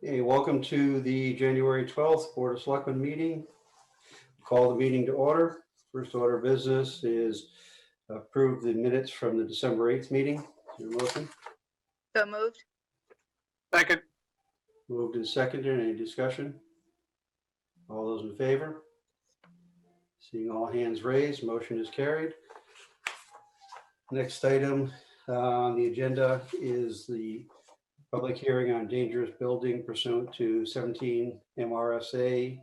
Hey, welcome to the January 12th Board of Selectmen meeting. Call the meeting to order. First order of business is approve the minutes from the December 8th meeting. Is there a motion? So moved. Second. Moved and seconded. Any discussion? All those in favor? Seeing all hands raised, motion is carried. Next item on the agenda is the public hearing on dangerous building pursuant to 17 MRSA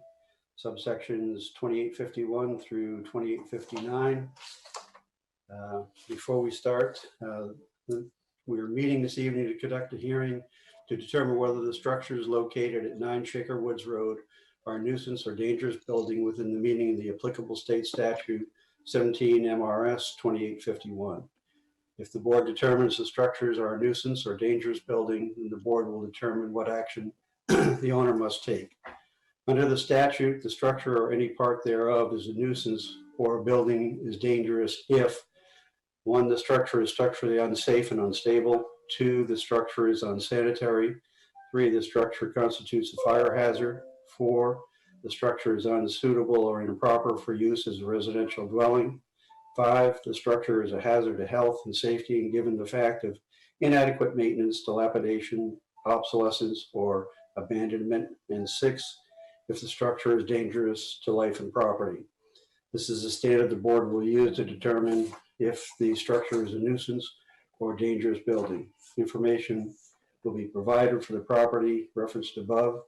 subsections 2851 through 2859. Before we start, we are meeting this evening to conduct a hearing to determine whether the structures located at 9 Shaker Woods Road are a nuisance or dangerous building within the meaning of the applicable state statute 17 MRS 2851. If the board determines the structures are a nuisance or dangerous building, then the board will determine what action the owner must take. Under the statute, the structure or any part thereof is a nuisance or a building is dangerous if 1, the structure is structurally unsafe and unstable. 2, the structure is unsanitary. 3, the structure constitutes a fire hazard. 4, the structure is unsuitable or improper for use as a residential dwelling. 5, the structure is a hazard to health and safety and given the fact of inadequate maintenance, dilapidation, obsolescence, or abandonment. And 6, if the structure is dangerous to life and property. This is the standard the board will use to determine if the structure is a nuisance or dangerous building. Information will be provided for the property referenced above.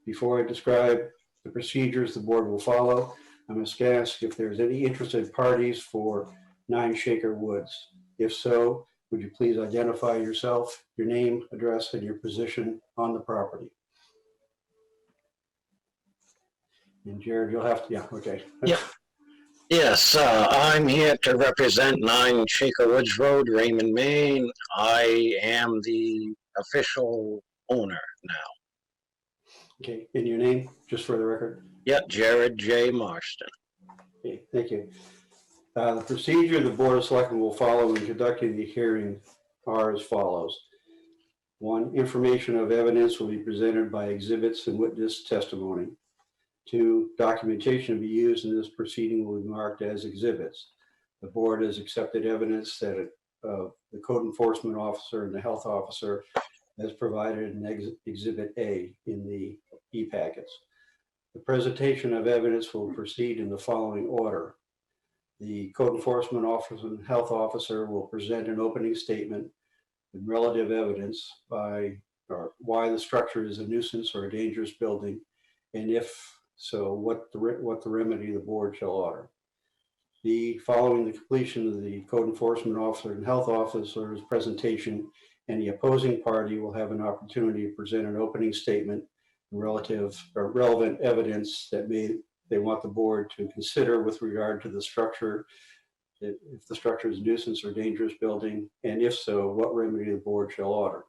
Before I describe the procedures the board will follow, I must ask if there's any interested parties for 9 Shaker Woods. If so, would you please identify yourself, your name, address, and your position on the property? And Jared, you'll have to, yeah, okay. Yep. Yes, I'm here to represent 9 Shaker Woods Road, Raymond, Maine. I am the official owner now. Okay, and your name, just for the record? Yep, Jared J. Marston. Okay, thank you. The procedure the Board of Selectmen will follow in conducting the hearing are as follows. 1, information of evidence will be presented by exhibits and witness testimony. 2, documentation to be used in this proceeding will be marked as exhibits. The board has accepted evidence that the code enforcement officer and the health officer has provided an exhibit A in the e-packets. The presentation of evidence will proceed in the following order. The code enforcement officer and health officer will present an opening statement and relative evidence by why the structure is a nuisance or a dangerous building, and if so, what the remedy the board shall order. Following the completion of the code enforcement officer and health officer's presentation, any opposing party will have an opportunity to present an opening statement and relevant evidence that they want the board to consider with regard to the structure, if the structure is a nuisance or dangerous building, and if so, what remedy the board shall order.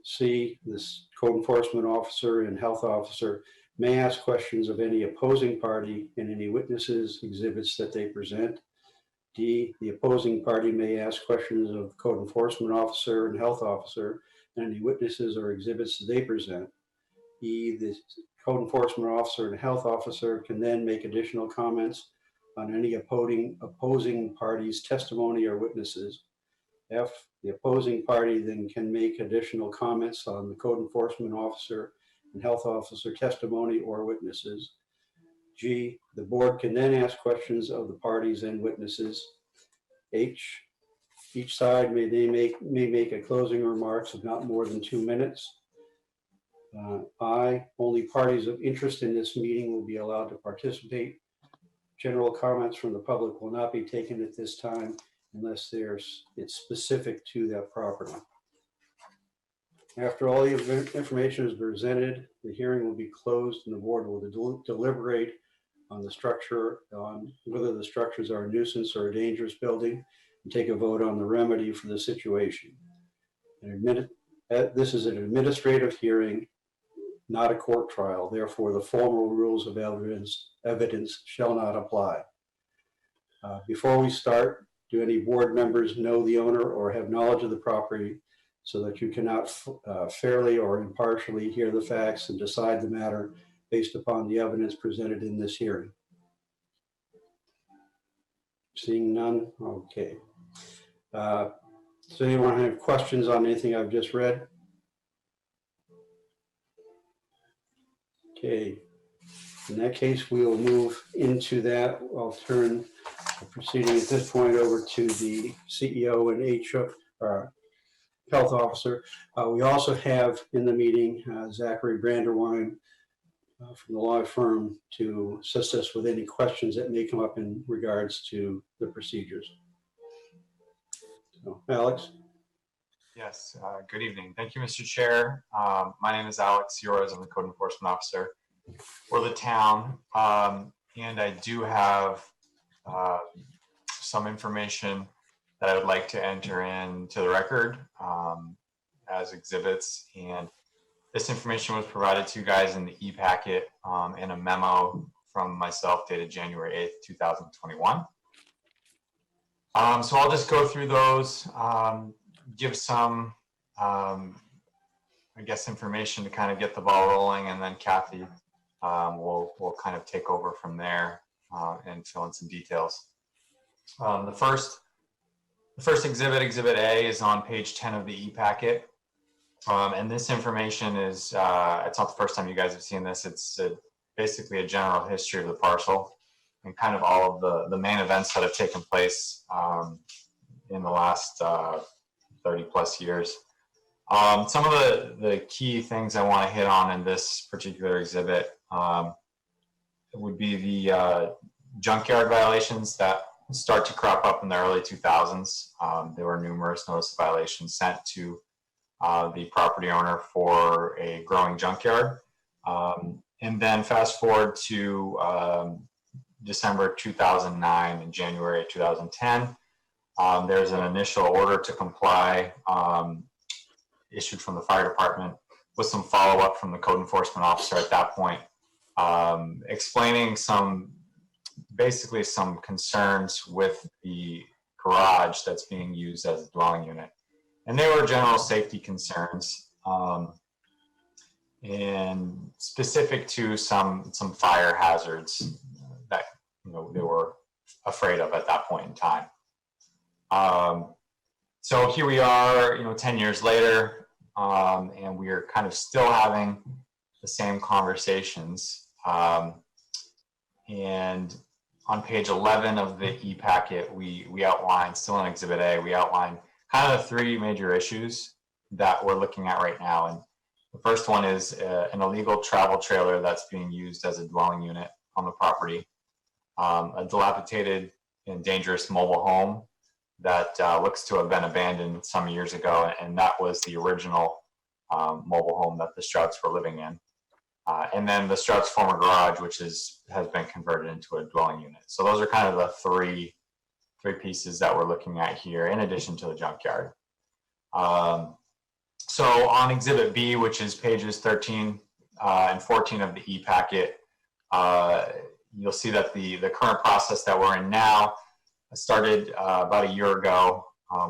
C, this code enforcement officer and health officer may ask questions of any opposing party and any witnesses, exhibits that they present. D, the opposing party may ask questions of the code enforcement officer and health officer and any witnesses or exhibits that they present. E, the code enforcement officer and health officer can then make additional comments on any opposing party's testimony or witnesses. F, the opposing party then can make additional comments on the code enforcement officer and health officer testimony or witnesses. G, the board can then ask questions of the parties and witnesses. H, each side may make a closing remarks of not more than 2 minutes. I, only parties of interest in this meeting will be allowed to participate. General comments from the public will not be taken at this time unless it's specific to that property. After all the information is presented, the hearing will be closed and the board will deliberate on the structure, on whether the structures are a nuisance or a dangerous building, and take a vote on the remedy for the situation. This is an administrative hearing, not a court trial. Therefore, the formal rules of evidence shall not apply. Before we start, do any board members know the owner or have knowledge of the property so that you cannot fairly or impartially hear the facts and decide the matter based upon the evidence presented in this hearing. Seeing none, okay. Does anyone have questions on anything I've just read? Okay, in that case, we will move into that. I'll turn the proceeding at this point over to the CEO and Health Officer. We also have in the meeting Zachary Brandywine from the law firm to assist us with any questions that may come up in regards to the procedures. So, Alex? Yes, good evening. Thank you, Mr. Chair. My name is Alex Yoros. I'm the Code Enforcement Officer for the town. And I do have some information that I would like to enter into the record as exhibits. And this information was provided to you guys in the e-packet in a memo from myself dated January 8th, 2021. So I'll just go through those, give some, I guess, information to kind of get the ball rolling, and then Kathy will kind of take over from there and fill in some details. The first exhibit, Exhibit A, is on page 10 of the e-packet. And this information is, it's not the first time you guys have seen this. It's basically a general history of the parcel and kind of all of the main events that have taken place in the last 30 plus years. Some of the key things I want to hit on in this particular exhibit would be the junkyard violations that start to crop up in the early 2000s. There were numerous notice of violations sent to the property owner for a growing junkyard. And then fast forward to December 2009 and January 2010. There's an initial order to comply issued from the fire department with some follow-up from the code enforcement officer at that point, explaining basically some concerns with the garage that's being used as a dwelling unit. And they were general safety concerns and specific to some fire hazards that they were afraid of at that point in time. So here we are, 10 years later, and we are kind of still having the same conversations. And on page 11 of the e-packet, we outline, still in Exhibit A, we outline kind of the three major issues that we're looking at right now. And the first one is an illegal travel trailer that's being used as a dwelling unit on the property, a dilapidated and dangerous mobile home that looks to have been abandoned some years ago, and that was the original mobile home that the Strouts were living in. And then the Strouts' former garage, which has been converted into a dwelling unit. So those are kind of the three pieces that we're looking at here, in addition to the junkyard. So on Exhibit B, which is pages 13 and 14 of the e-packet, you'll see that the current process that we're in now started about a year ago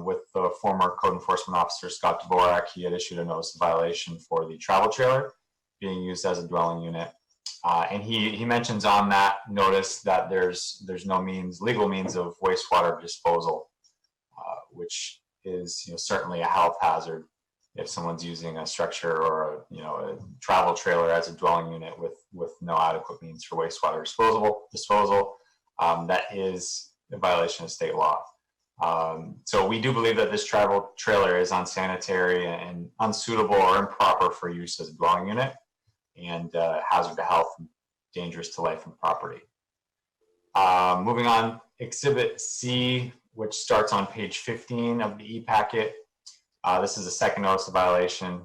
with the former code enforcement officer, Scott Dvorak. He had issued a notice of violation for the travel trailer being used as a dwelling unit. And he mentions on that notice that there's no legal means of wastewater disposal, which is certainly a health hazard if someone's using a structure or a travel trailer as a dwelling unit with no adequate means for wastewater disposal. That is a violation of state law. So we do believe that this travel trailer is unsanitary and unsuitable or improper for use as a dwelling unit, and hazard to health and dangerous to life and property. Moving on, Exhibit C, which starts on page 15 of the e-packet. This is a second notice of violation,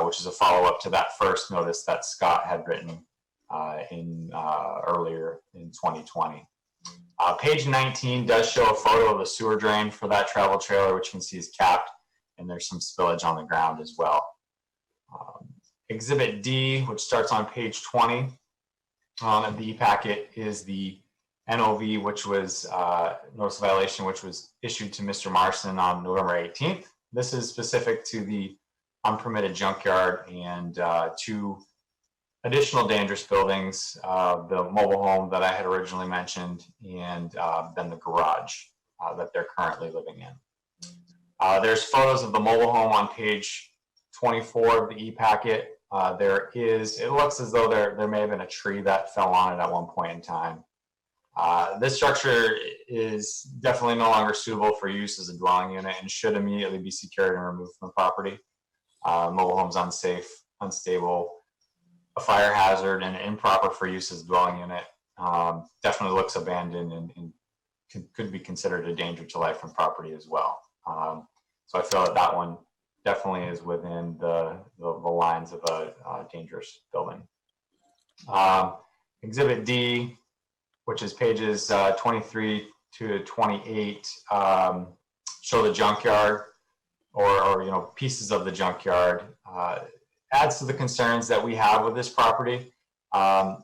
which is a follow-up to that first notice that Scott had written earlier in 2020. Page 19 does show a photo of the sewer drain for that travel trailer, which you can see is capped, and there's some spillage on the ground as well. Exhibit D, which starts on page 20 of the e-packet, is the NOV, which was notice of violation, which was issued to Mr. Marson on November 18th. this is specific to the unpermitted junkyard and 2 additional dangerous buildings, the mobile home that I had originally mentioned, and then the garage that they're currently living in. There's photos of the mobile home on page 24 of the e-packet. It looks as though there may have been a tree that fell on it at one point in time. This structure is definitely no longer suitable for use as a dwelling unit and should immediately be secured and removed from the property. Mobile home's unsafe, unstable, a fire hazard, and improper for use as a dwelling unit. Definitely looks abandoned and could be considered a danger to life and property as well. So I feel that one definitely is within the lines of a dangerous building. Exhibit D, which is pages 23 to 28, show the junkyard or pieces of the junkyard. Adds to the concerns that we have with this property. A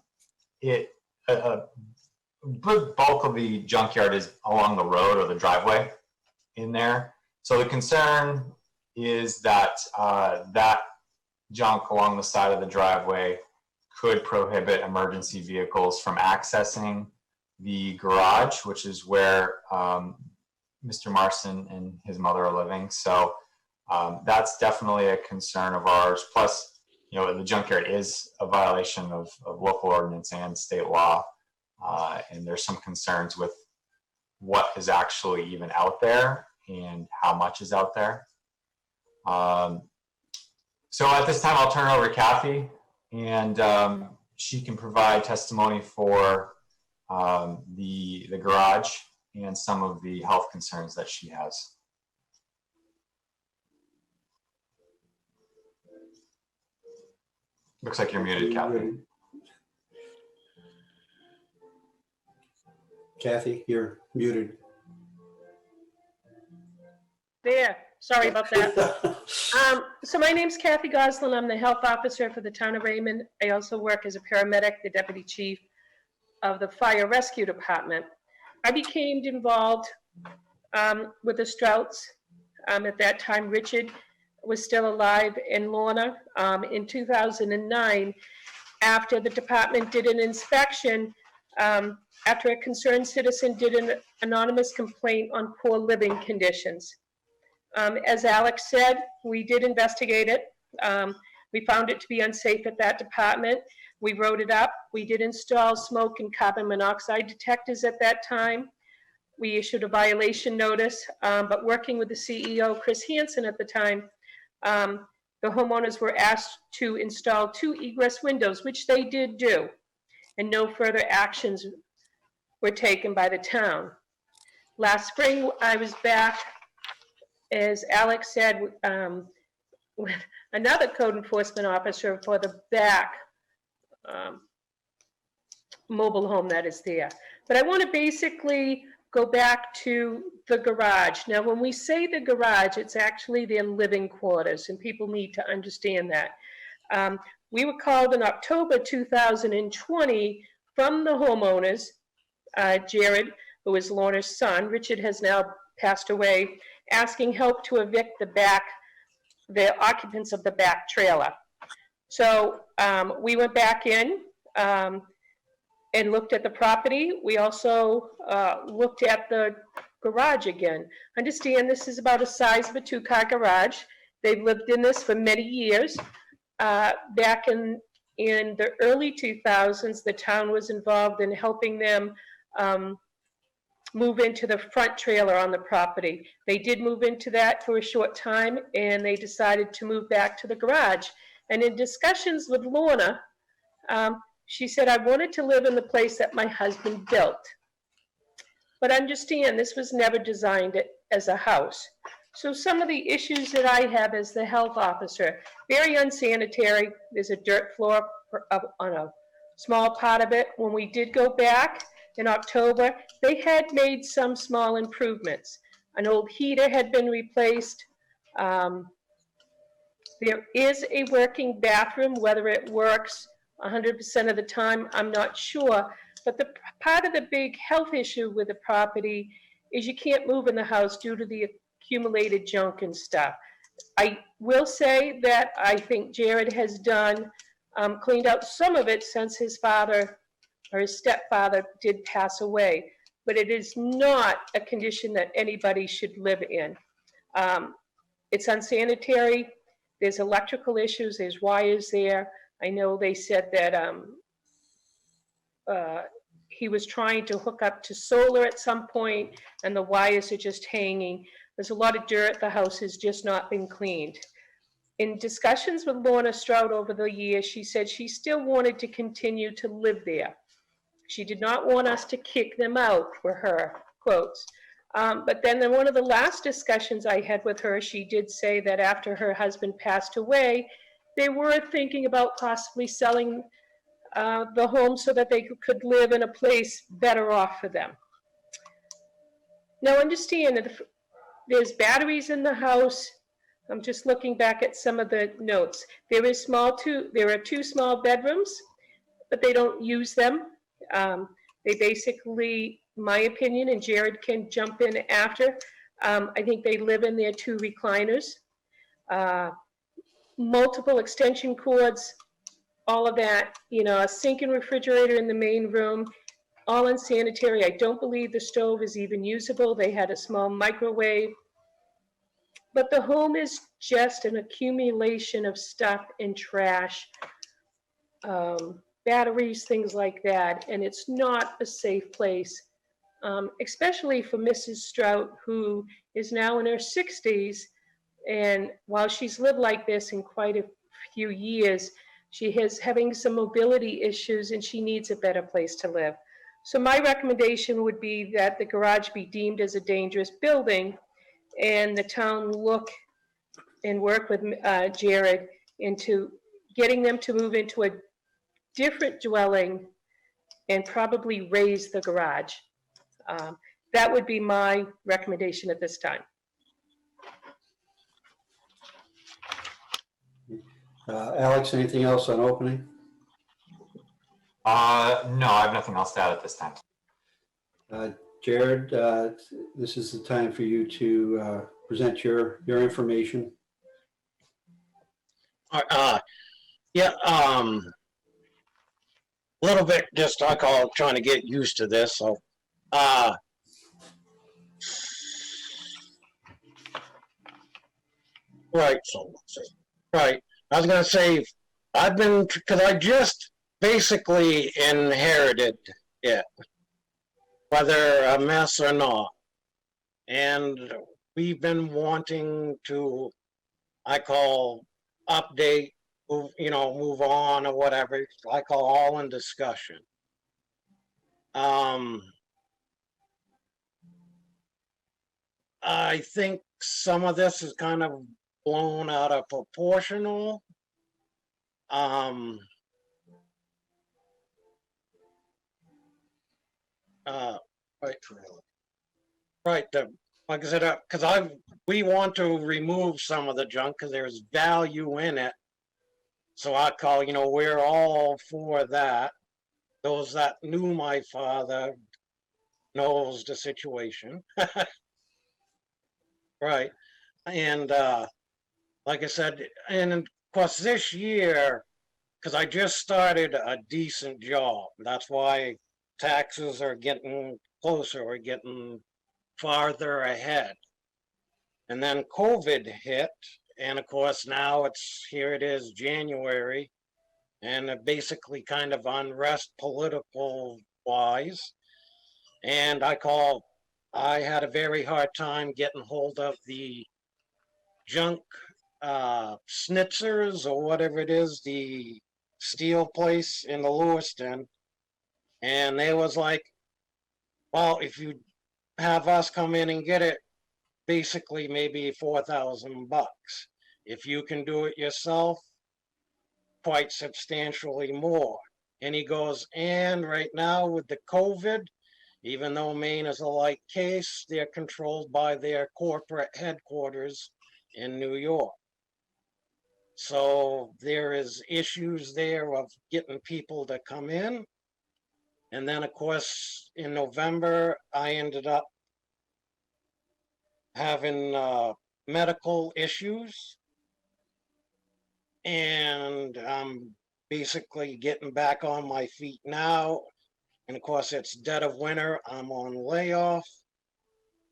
good bulk of the junkyard is along the road or the driveway in there. So the concern is that that junk along the side of the driveway could prohibit emergency vehicles from accessing the garage, which is where Mr. Marson and his mother are living. So that's definitely a concern of ours. Plus, the junkyard is a violation of local ordinance and state law. And there's some concerns with what is actually even out there and how much is out there. So at this time, I'll turn it over to Kathy, and she can provide testimony for the garage and some of the health concerns that she has. Looks like you're muted, Kathy. Kathy, you're muted. There, sorry about that. So my name's Kathy Goslin. I'm the health officer for the town of Raymond. I also work as a paramedic, the deputy chief of the fire rescue department. I became involved with the Strouts. At that time, Richard was still alive, and Lorna in 2009, after the department did an inspection, after a concerned citizen did an anonymous complaint on poor living conditions. As Alex said, we did investigate it. We found it to be unsafe at that department. We wrote it up. We did install smoke and carbon monoxide detectors at that time. We issued a violation notice, but working with the CEO, Chris Hansen, at the time, the homeowners were asked to install 2 egress windows, which they did do, and no further actions were taken by the town. Last spring, I was back, as Alex said, with another code enforcement officer for the back mobile home that is there. But I want to basically go back to the garage. Now, when we say the garage, it's actually their living quarters, and people need to understand that. We were called in October 2020 from the homeowners, Jared, who is Lorna's son. Richard has now passed away, asking help to evict the occupants of the back trailer. So we went back in and looked at the property. We also looked at the garage again. Understand this is about the size of a 2-car garage. They've lived in this for many years. Back in the early 2000s, the town was involved in helping them move into the front trailer on the property. They did move into that for a short time, and they decided to move back to the garage. And in discussions with Lorna, she said, I wanted to live in the place that my husband built. But understand, this was never designed as a house. So some of the issues that I have as the health officer, very unsanitary. There's a dirt floor on a small part of it. When we did go back in October, they had made some small improvements. An old heater had been replaced. There is a working bathroom. Whether it works 100% of the time, I'm not sure. But the part of the big health issue with the property is you can't move in the house due to the accumulated junk and stuff. I will say that I think Jared has done, cleaned out some of it since his father or his stepfather did pass away, but it is not a condition that anybody should live in. It's unsanitary. There's electrical issues. There's wires there. I know they said that he was trying to hook up to solar at some point, and the wires are just hanging. There's a lot of dirt. The house has just not been cleaned. In discussions with Lorna Stroud over the years, she said she still wanted to continue to live there. She did not want us to kick them out, were her quotes. But then in one of the last discussions I had with her, she did say that after her husband passed away, they were thinking about possibly selling the home so that they could live in a place better off for them. Now understand that there's batteries in the house. I'm just looking back at some of the notes. There are 2 small bedrooms, but they don't use them. They basically, my opinion, and Jared can jump in after, I think they live in their 2 recliners, multiple extension cords, all of that, a sink and refrigerator in the main room, all unsanitary. I don't believe the stove is even usable. They had a small microwave. But the home is just an accumulation of stuff and trash, batteries, things like that, and it's not a safe place, especially for Mrs. Strout, who is now in her 60s, and while she's lived like this in quite a few years, she is having some mobility issues and she needs a better place to live. So my recommendation would be that the garage be deemed as a dangerous building and the town look and work with Jared into getting them to move into a different dwelling and probably raise the garage. That would be my recommendation at this time. Alex, anything else on opening? No, I have nothing else to add at this time. Jared, this is the time for you to present your information. Yeah, a little bit, just I call trying to get used to this. So, right. So, right. I was gonna say because I just basically inherited it, whether a mess or not, and we've been wanting to, I call update, move on or whatever. I call all in discussion. I think some of this is kind of blown out of proportional. Right. Like I said, because we want to remove some of the junk because there's value in it. So I call, we're all for that. Those that knew my father knows the situation. Right. And like I said, and of course this year, because I just started a decent job. That's why taxes are getting closer or getting farther ahead. And then COVID hit. And of course now here it is January, and basically kind of unrest political wise. And I had a very hard time getting hold of the junk schnitzers or whatever it is, the steel place in the Lewiston. And they was like, well, if you have us come in and get it, basically maybe $4,000. If you can do it yourself, quite substantially more. And he goes, and right now with the COVID, even though Maine is a light case, they're controlled by their corporate headquarters in New York. So there is issues there of getting people to come in. And then of course, in November, I ended up having medical issues. And I'm basically getting back on my feet now. And of course, it's dead of winter. I'm on layoff.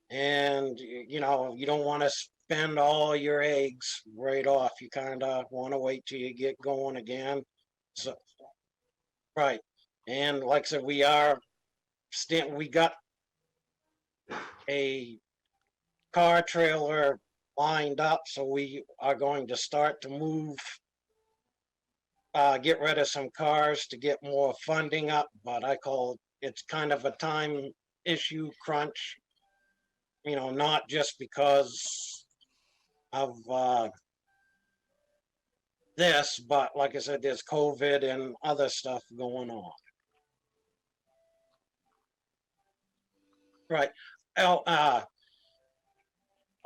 And, you know, you don't want to spend all your eggs right off. You kind of want to wait till you get going again. So, right. And like I said, we got a car trailer lined up, so we are going to start to move, get rid of some cars to get more funding up, but it's kind of a time issue crunch, you know, not just because of this, but like I said, there's COVID and other stuff going on. Right.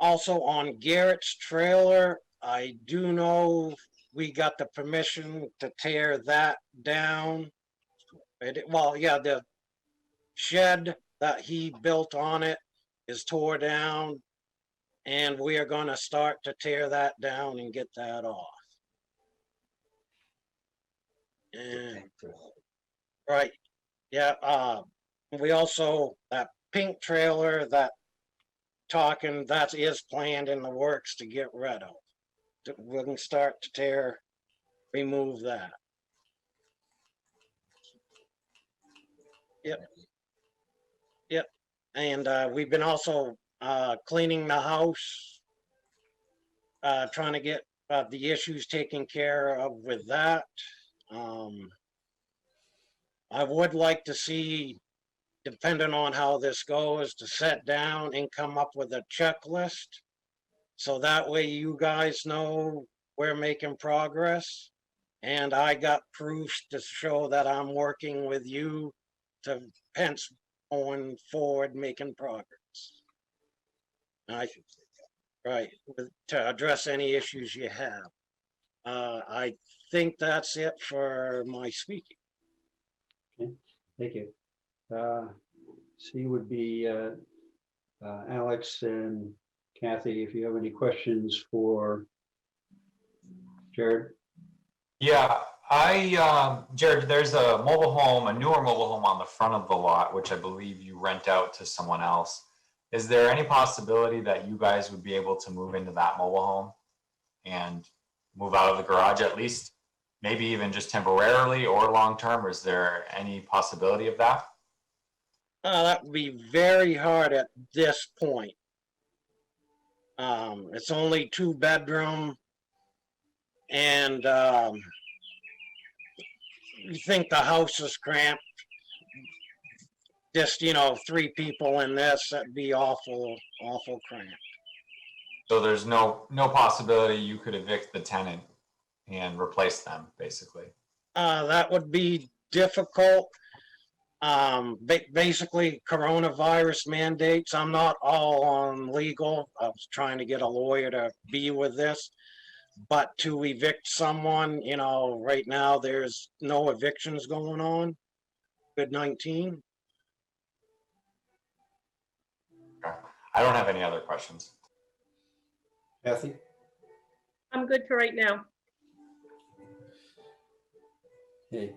Also on Garrett's trailer, I do know we got the permission to tear that down. Well, yeah, the shed that he built on it is tore down, and we are going to start to tear that down and get that off. And right, yeah. We also that pink trailer that is planned in the works to get rid of. We're going to start to remove that. Yep. Yep. And we've been also cleaning the house, trying to get the issues taken care of with that. I would like to see, depending on how this goes, to sit down and come up with a checklist. So that way you guys know we're making progress. And I got proofs to show that I'm working with you to hence going forward, making progress. Right, to address any issues you have. I think that's it for my speaking. Okay, thank you. C would be Alex and Kathy, if you have any questions for Jared. Yeah, Jared, there's a mobile home, a newer mobile home on the front of the lot, which I believe you rent out to someone else. Is there any possibility that you guys would be able to move into that mobile home and move out of the garage at least, maybe even just temporarily or long-term? Is there any possibility of that? That would be very hard at this point. It's only 2-bedroom, and you think the house is cramped. Just, 3 people in this, that'd be awful cramped. So there's no possibility you could evict the tenant and replace them, basically. That would be difficult. Basically, coronavirus mandates. I'm not all on legal. I was trying to get a lawyer to be with this. But to evict someone, right now there's no evictions going on. COVID-19. Okay. I don't have any other questions. Kathy? I'm good for right now. Okay,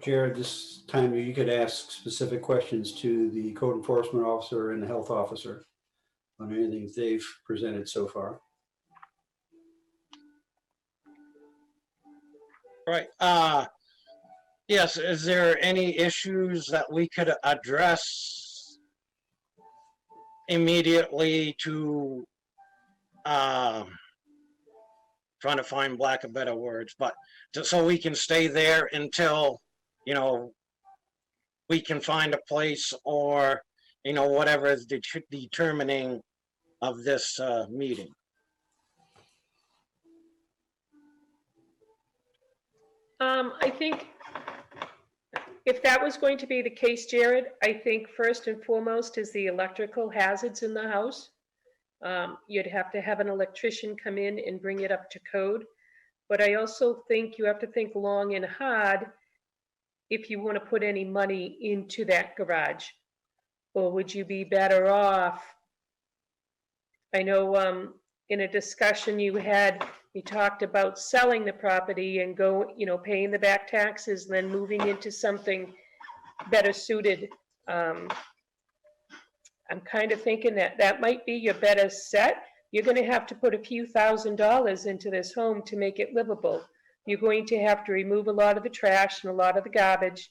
Jared, this time you could ask specific questions to the code enforcement officer and the health officer on anything they've presented so far. Right. Yes, is there any issues that we could address immediately to, trying to find lack of better words, but so we can stay there until, we can find a place or, whatever is determining of this meeting. I think if that was going to be the case, Jared, I think first and foremost is the electrical hazards in the house. You'd have to have an electrician come in and bring it up to code. But I also think you have to think long and hard if you want to put any money into that garage. Or would you be better off I know in a discussion you had, you talked about selling the property and paying the back taxes and then moving into something better suited. I'm kind of thinking that that might be your better set. You're going to have to put a few $1,000s into this home to make it livable. You're going to have to remove a lot of the trash and a lot of the garbage.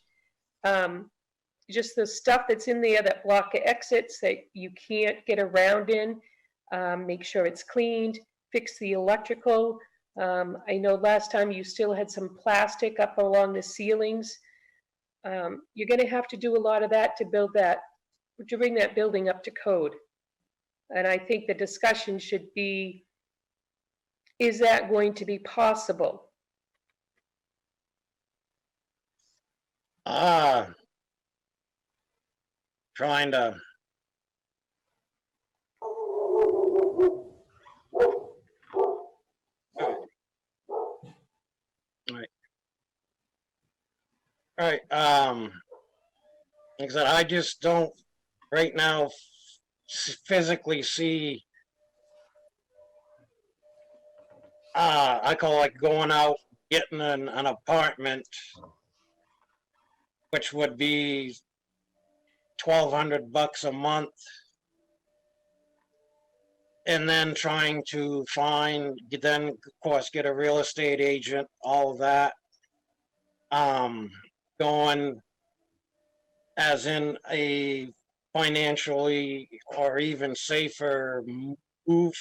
Just the stuff that's in there that block exits that you can't get around in. Make sure it's cleaned, fix the electrical. I know last time you still had some plastic up along the ceilings. You're going to have to do a lot of that to bring that building up to code. And I think the discussion should be, is that going to be possible? Trying to. All right. Like I said, I just don't right now physically see. I call like going out, getting an apartment, which would be $1,200 a month, and then trying to then of course get a real estate agent, all of that. Going as in a financially or even safer move.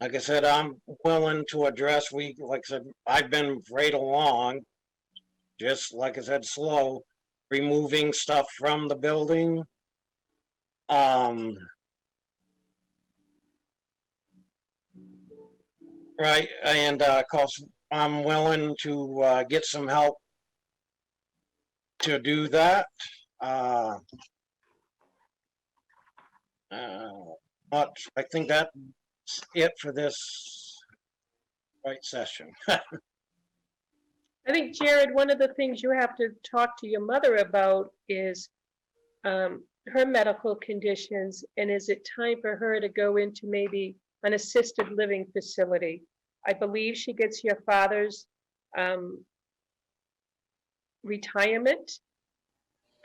Like I said, I'm willing to address, like I said, I've been right along, just like I said, slow, removing stuff from the building. Right, and of course, I'm willing to get some help to do that. But I think that's it for this right session. I think, Jared, one of the things you have to talk to your mother about is her medical conditions, and is it time for her to go into maybe an assisted living facility? I believe she gets your father's retirement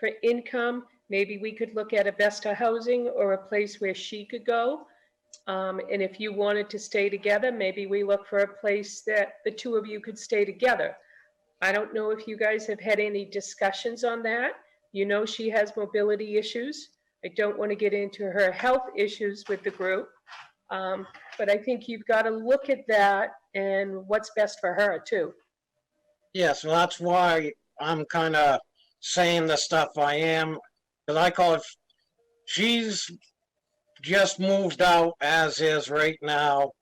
for income. Maybe we could look at a Vesta housing or a place where she could go. And if you wanted to stay together, maybe we look for a place that the two of you could stay together. I don't know if you guys have had any discussions on that. You know, she has mobility issues. I don't want to get into her health issues with the group. But I think you've got to look at that and what's best for her too. Yes, well, that's why I'm kind of saying the stuff I am, because I call it, she's just moved out as is right now.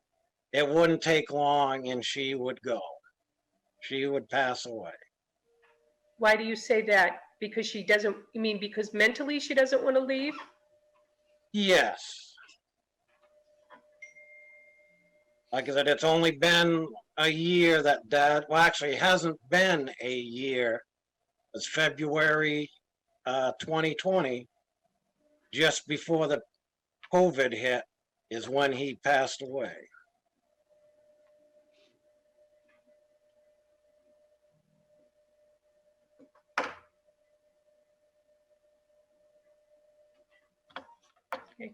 It wouldn't take long and she would go. She would pass away. Why do you say that? Because she doesn't, you mean because mentally she doesn't want to leave? Yes. Like I said, it's only been a year that Dad, well, actually, it hasn't been a year. It's February 2020, just before the COVID hit, is when he passed away. Okay.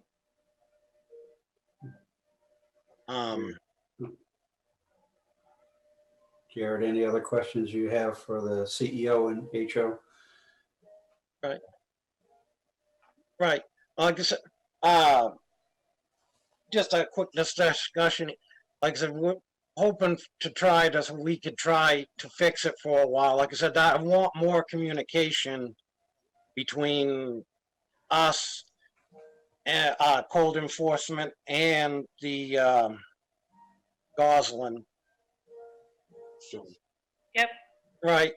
Jared, any other questions you have for the CEO and HO? Right. Like I said, just a quick discussion. Like I said, we're hoping to try to, we could try to fix it for a while. Like I said, I want more communication between us, code enforcement, and the Goslin. Yep. Right.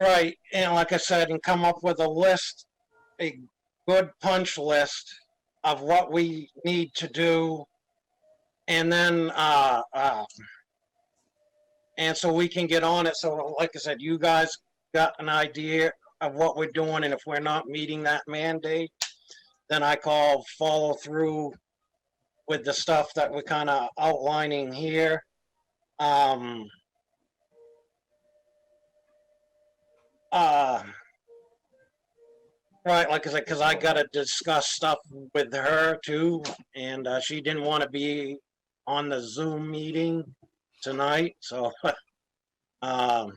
Right. And like I said, and come up with a list, a good punch list of what we need to do. And then, and so we can get on it. So like I said, you guys got an idea of what we're doing, and if we're not meeting that mandate, then I call follow through with the stuff that we're kind of outlining here. Right, like I said, because I got to discuss stuff with her too, and she didn't want to be on the Zoom meeting tonight, so so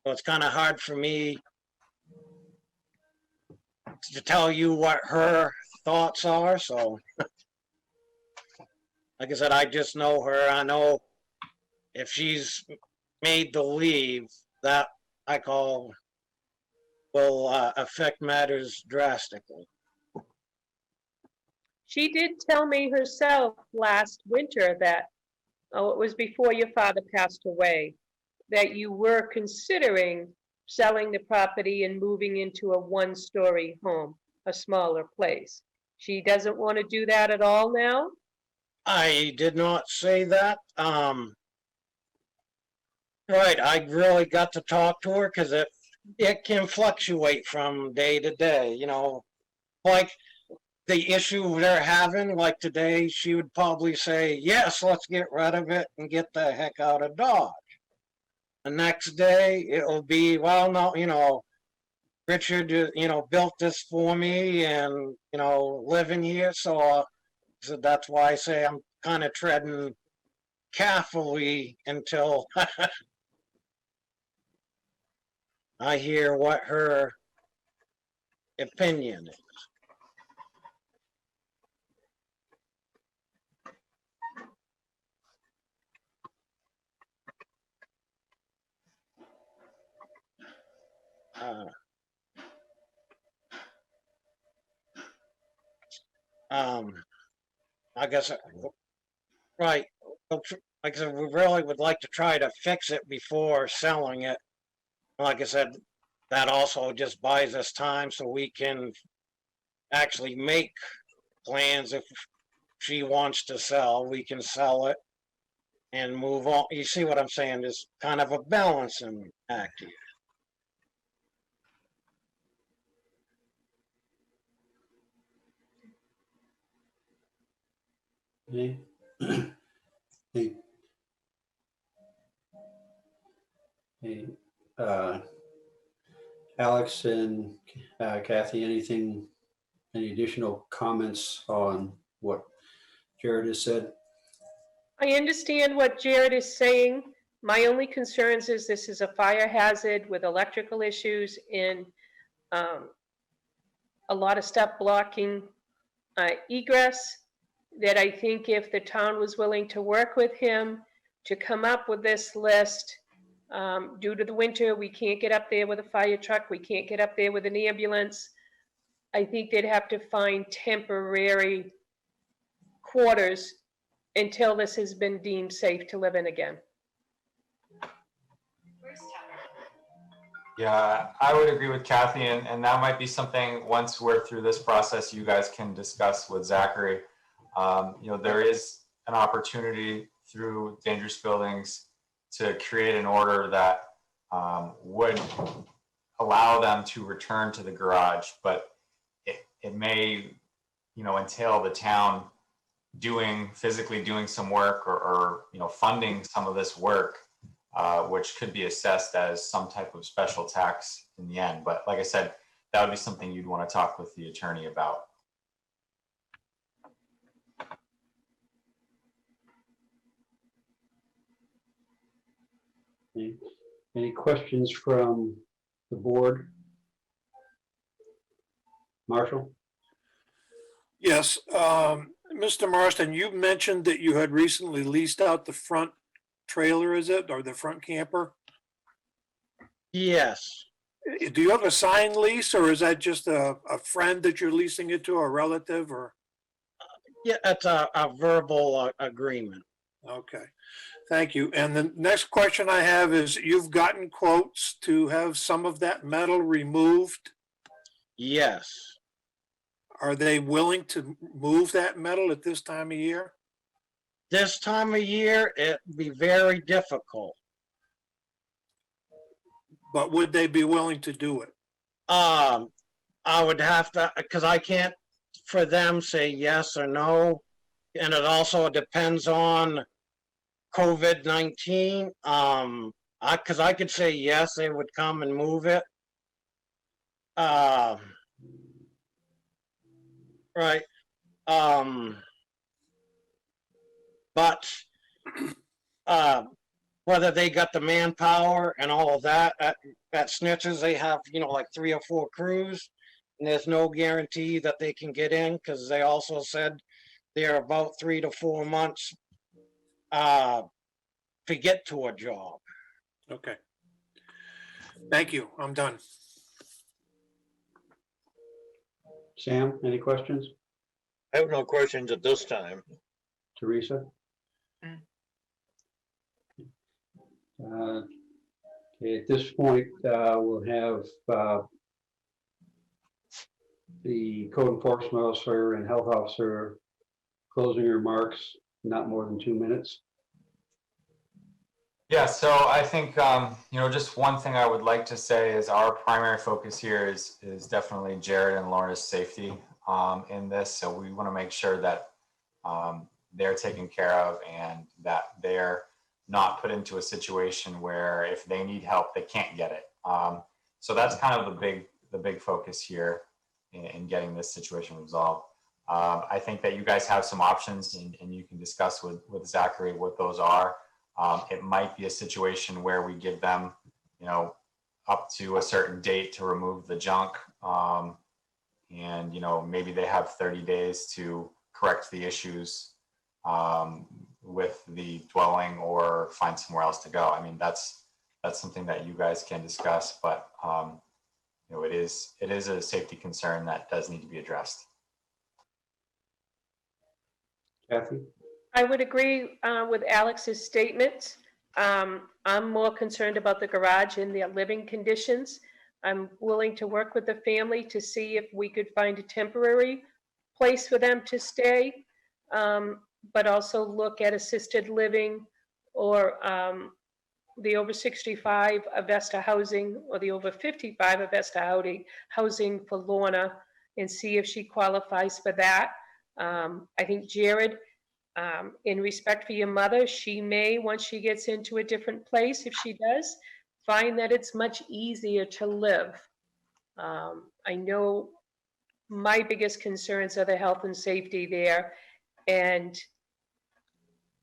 it's kind of hard for me to tell you what her thoughts are. So, like I said, I just know her. I know if she's made the leave, that I call will affect matters drastically. She did tell me herself last winter that, oh, it was before your father passed away, that you were considering selling the property and moving into a one-story home, a smaller place. She doesn't want to do that at all now? I did not say that. Right, I really got to talk to her because it can fluctuate from day to day, you know, like the issue they're having, like today, she would probably say, yes, let's get rid of it and get the heck out of Dodge. The next day, it'll be, well, no, you know, Richard, you know, built this for me and, you know, living here. So that's why I say I'm kind of treading carefully until I hear what her opinion is. I guess, right. Like I said, we really would like to try to fix it before selling it. Like I said, that also just buys us time so we can actually make plans. If she wants to sell, we can sell it and move on. You see what I'm saying? There's kind of a balancing act here. Okay. Hey, hey, Alex and Kathy, any additional comments on what Jared has said? I understand what Jared is saying. My only concerns is this is a fire hazard with electrical issues and a lot of stuff blocking egress, that I think if the town was willing to work with him to come up with this list, due to the winter, we can't get up there with a fire truck, we can't get up there with an ambulance. I think they'd have to find temporary quarters until this has been deemed safe to live in again. Yeah, I would agree with Kathy, and that might be something, once we're through this process, you guys can discuss with Zachary. You know, there is an opportunity through dangerous buildings to create an order that would allow them to return to the garage, but it may, you know, entail the town physically doing some work or you know, funding some of this work, which could be assessed as some type of special tax in the end. But like I said, that would be something you'd want to talk with the attorney about. Any questions from the board? Marshall? Yes, Mr. Marston, you mentioned that you had recently leased out the front trailer, is it, or the front camper? Yes. Do you have a signed lease, or is that just a friend that you're leasing it to, a relative, or? Yeah, that's a verbal agreement. Okay, thank you. And the next question I have is, you've gotten quotes to have some of that metal removed. Yes. Are they willing to move that metal at this time of year? This time of year, it'd be very difficult. But would they be willing to do it? I would have to, because I can't for them say yes or no. And it also depends on COVID-19. Because I could say yes, they would come and move it. Right. But whether they got the manpower and all of that, at Snitches, they have, like 3 or 4 crews, and there's no guarantee that they can get in, because they also said they're about 3 to 4 months to get to a job. Okay. Thank you. I'm done. Sam, any questions? I have no questions at this time. Teresa? Okay, at this point, we'll have the code enforcement officer and health officer closing remarks, not more than 2 minutes. Yeah, so I think, just one thing I would like to say is our primary focus here is definitely Jared and Laura's safety in this. So we want to make sure that they're taken care of and that they're not put into a situation where if they need help, they can't get it. So that's kind of the big focus here in getting this situation resolved. I think that you guys have some options and you can discuss with Zachary what those are. It might be a situation where we give them, up to a certain date to remove the junk. And, maybe they have 30 days to correct the issues with the dwelling or find somewhere else to go. I mean, that's something that you guys can discuss, but, it is a safety concern that does need to be addressed. Kathy? I would agree with Alex's statement. I'm more concerned about the garage and their living conditions. I'm willing to work with the family to see if we could find a temporary place for them to stay, but also look at assisted living or the over 65 Avesta housing or the over 55 Avesta housing for Lorna and see if she qualifies for that. I think Jared, in respect for your mother, she may, once she gets into a different place, if she does, find that it's much easier to live. I know my biggest concerns are the health and safety there, and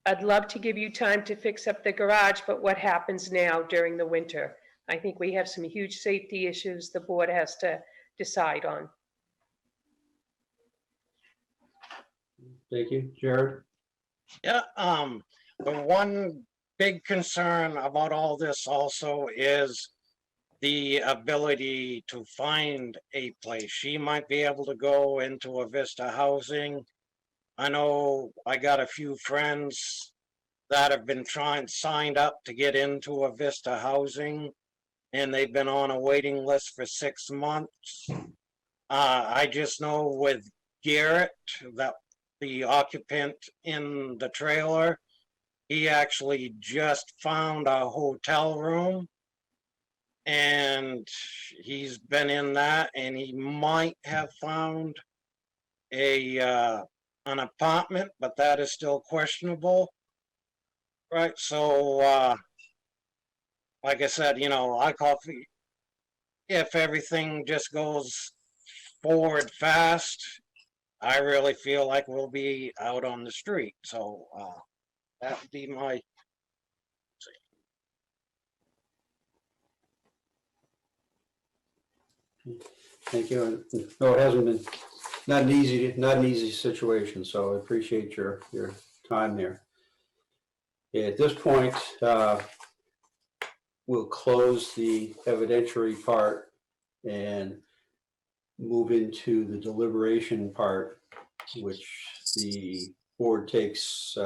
I'd love to give you time to fix up the garage, but what happens now during the winter? I think we have some huge safety issues the board has to decide on. Thank you. Jared? Yeah, the one big concern about all this also is the ability to find a place. She might be able to go into a Vista housing. I know I got a few friends that have been signed up to get into a Vista housing, and they've been on a waiting list for 6 months. I just know with Garrett, that the occupant in the trailer, he actually just found a hotel room, and he's been in that, and he might have found an apartment, but that is still questionable. Right, so like I said, I call if everything just goes forward fast, I really feel like we'll be out on the street. So that would be my. Thank you. No, it hasn't been, not an easy situation, so I appreciate your time there. At this point, we'll close the evidentiary part and move into the deliberation part, which the board takes,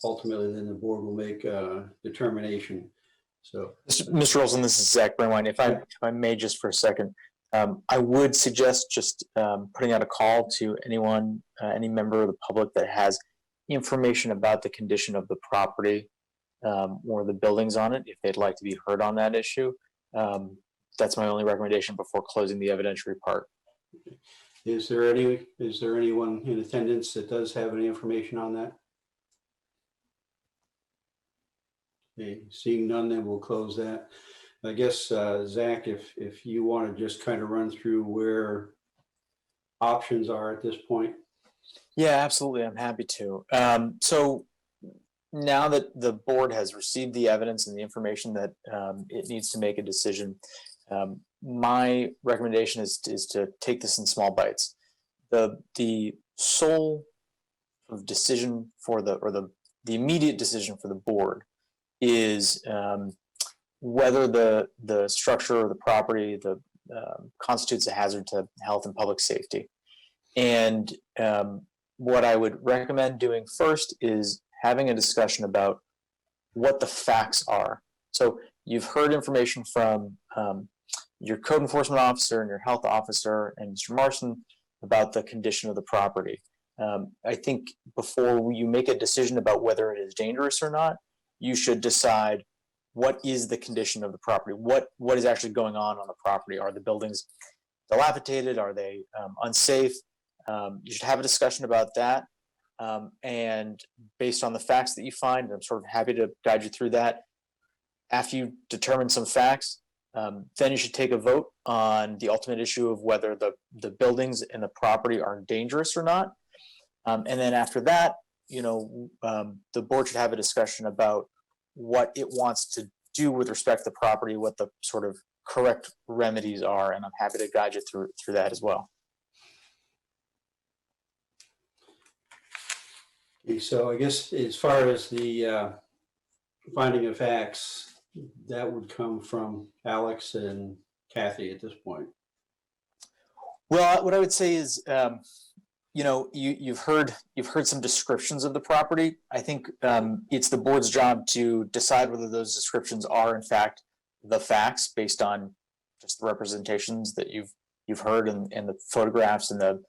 ultimately then the board will make a determination. So, Mr. Olson, this is Zach Burnwine. If I may just for a second, I would suggest just putting out a call to anyone, any member of the public that has information about the condition of the property or the buildings on it, if they'd like to be heard on that issue. that's my only recommendation before closing the evidentiary part. Is there anyone in attendance that does have any information on that? Okay, seeing none, then we'll close that. I guess, Zach, if you want to just kind of run through where options are at this point. Yeah, absolutely. I'm happy to. So now that the board has received the evidence and the information that it needs to make a decision, my recommendation is to take this in small bites. The sole decision for the immediate decision for the board is whether the structure or the property constitutes a hazard to health and public safety. And what I would recommend doing first is having a discussion about what the facts are. So you've heard information from your code enforcement officer and your health officer and Mr. Marston about the condition of the property. I think before you make a decision about whether it is dangerous or not, you should decide what is the condition of the property. What is actually going on the property? Are the buildings dilapidated? Are they unsafe? You should have a discussion about that. And based on the facts that you find, and I'm sort of happy to guide you through that. After you determine some facts, then you should take a vote on the ultimate issue of whether the buildings and the property are dangerous or not. And then after that, the board should have a discussion about what it wants to do with respect to the property, what the sort of correct remedies are, and I'm happy to guide you through that as well. Okay, so I guess as far as the finding of facts, that would come from Alex and Kathy at this point. Well, what I would say is, you've heard some descriptions of the property. I think it's the board's job to decide whether those descriptions are in fact the facts based on just the representations that you've heard and the photographs and the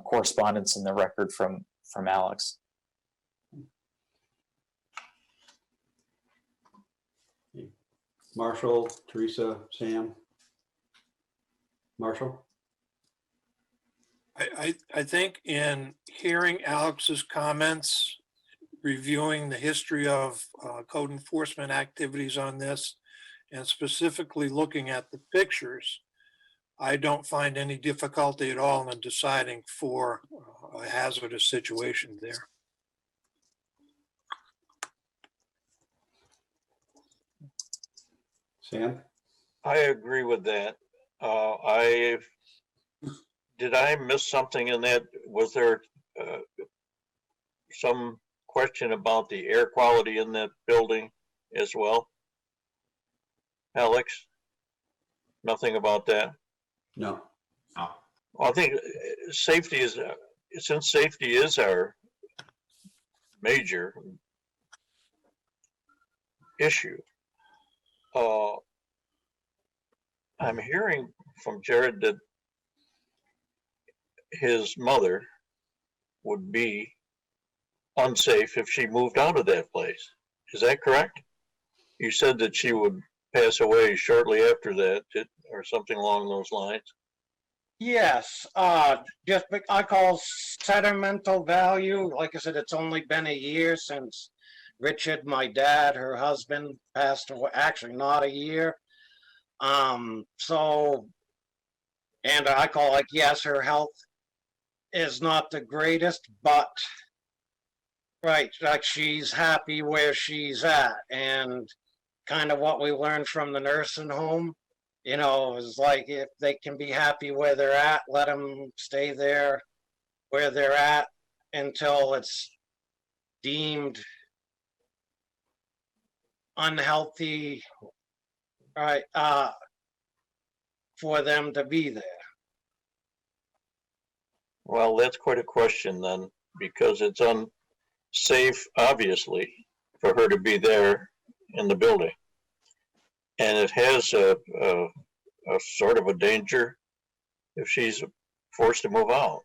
correspondence and the record from Alex. Marshall, Teresa, Sam. Marshall? I think in hearing Alex's comments, reviewing the history of code enforcement activities on this, and specifically looking at the pictures, I don't find any difficulty at all in deciding for a hazardous situation there. Sam? I agree with that. Did I miss something in that? Was there some question about the air quality in that building as well? Alex? Nothing about that? No. No. Well, I think safety is, since safety is our major issue, I'm hearing from Jared that his mother would be unsafe if she moved out of that place. Is that correct? You said that she would pass away shortly after that, or something along those lines. Yes, I call sentimental value. Like I said, it's only been a year since Richard, my dad, her husband, passed away. Actually, not a year. So, and I call like, yes, her health is not the greatest, but right, like she's happy where she's at, and kind of what we learned from the nursing home, is like if they can be happy where they're at, let them stay there where they're at until it's deemed unhealthy, right, for them to be there. Well, that's quite a question then, because it's unsafe, obviously, for her to be there in the building. And it has a sort of a danger if she's forced to move out.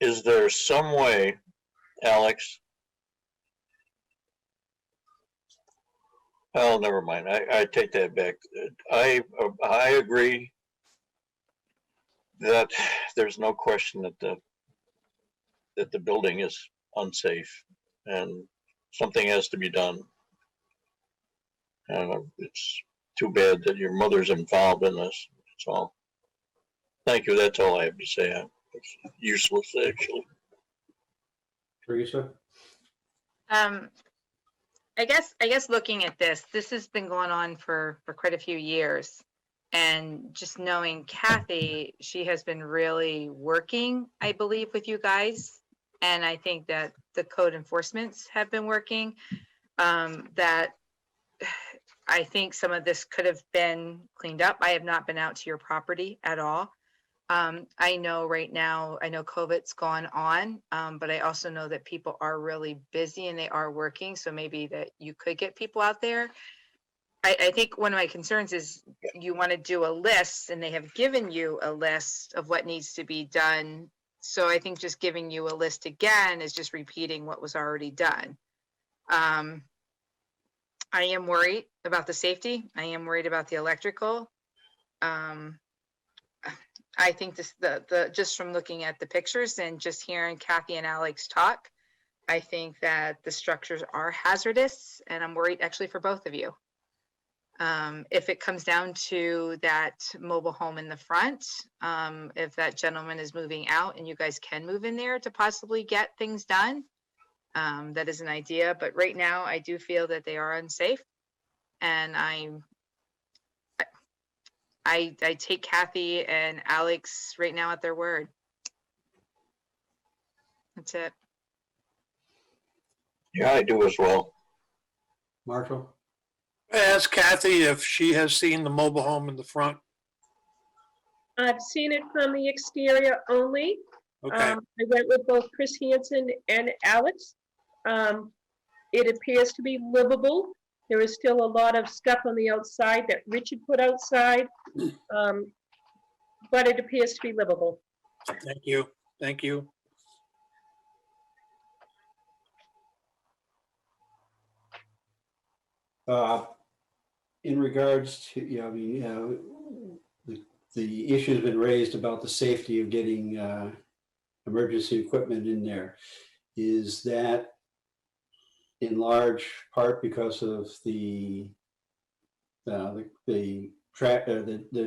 Is there some way, Alex, Oh, never mind. I take that back. I agree that there's no question that the building is unsafe and something has to be done. It's too bad that your mother's involved in this. That's all. Thank you. That's all I have to say. It's useless, actually. Teresa? I guess looking at this has been going on for quite a few years. And just knowing Kathy, she has been really working, I believe, with you guys. And I think that the code enforcements have been working. That I think some of this could have been cleaned up. I have not been out to your property at all. I know right now, I know COVID's gone on, but I also know that people are really busy and they are working. So maybe that you could get people out there. I think one of my concerns is you want to do a list and they have given you a list of what needs to be done. So I think just giving you a list again is just repeating what was already done. I am worried about the safety. I am worried about the electrical. I think this, just from looking at the pictures and just hearing Kathy and Alex talk, I think that the structures are hazardous and I'm worried actually for both of you. If it comes down to that mobile home in the front, if that gentleman is moving out and you guys can move in there to possibly get things done, that is an idea. But right now I do feel that they are unsafe and I take Kathy and Alex right now at their word. That's it. Yeah, I do as well. Marshall? Ask Kathy if she has seen the mobile home in the front. I've seen it from the exterior only. Okay, I went with both Chris Hansen and Alex. It appears to be livable. There is still a lot of stuff on the outside that Richard put outside, but it appears to be livable. thank you. Thank you. In regards to, the issue's been raised about the safety of getting emergency equipment in there. Is that in large part because of the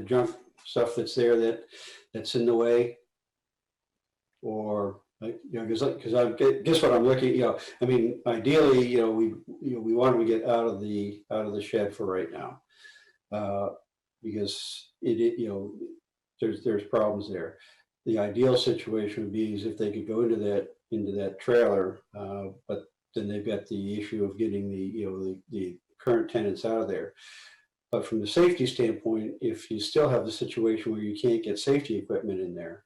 junk stuff that's there that's in the way? Or, because I guess what I'm looking, ideally, we want to get out of the shed for right now, because there's problems there. The ideal situation would be is if they could go into that trailer, but then they've got the issue of getting the current tenants out of there. But from the safety standpoint, if you still have the situation where you can't get safety equipment in there,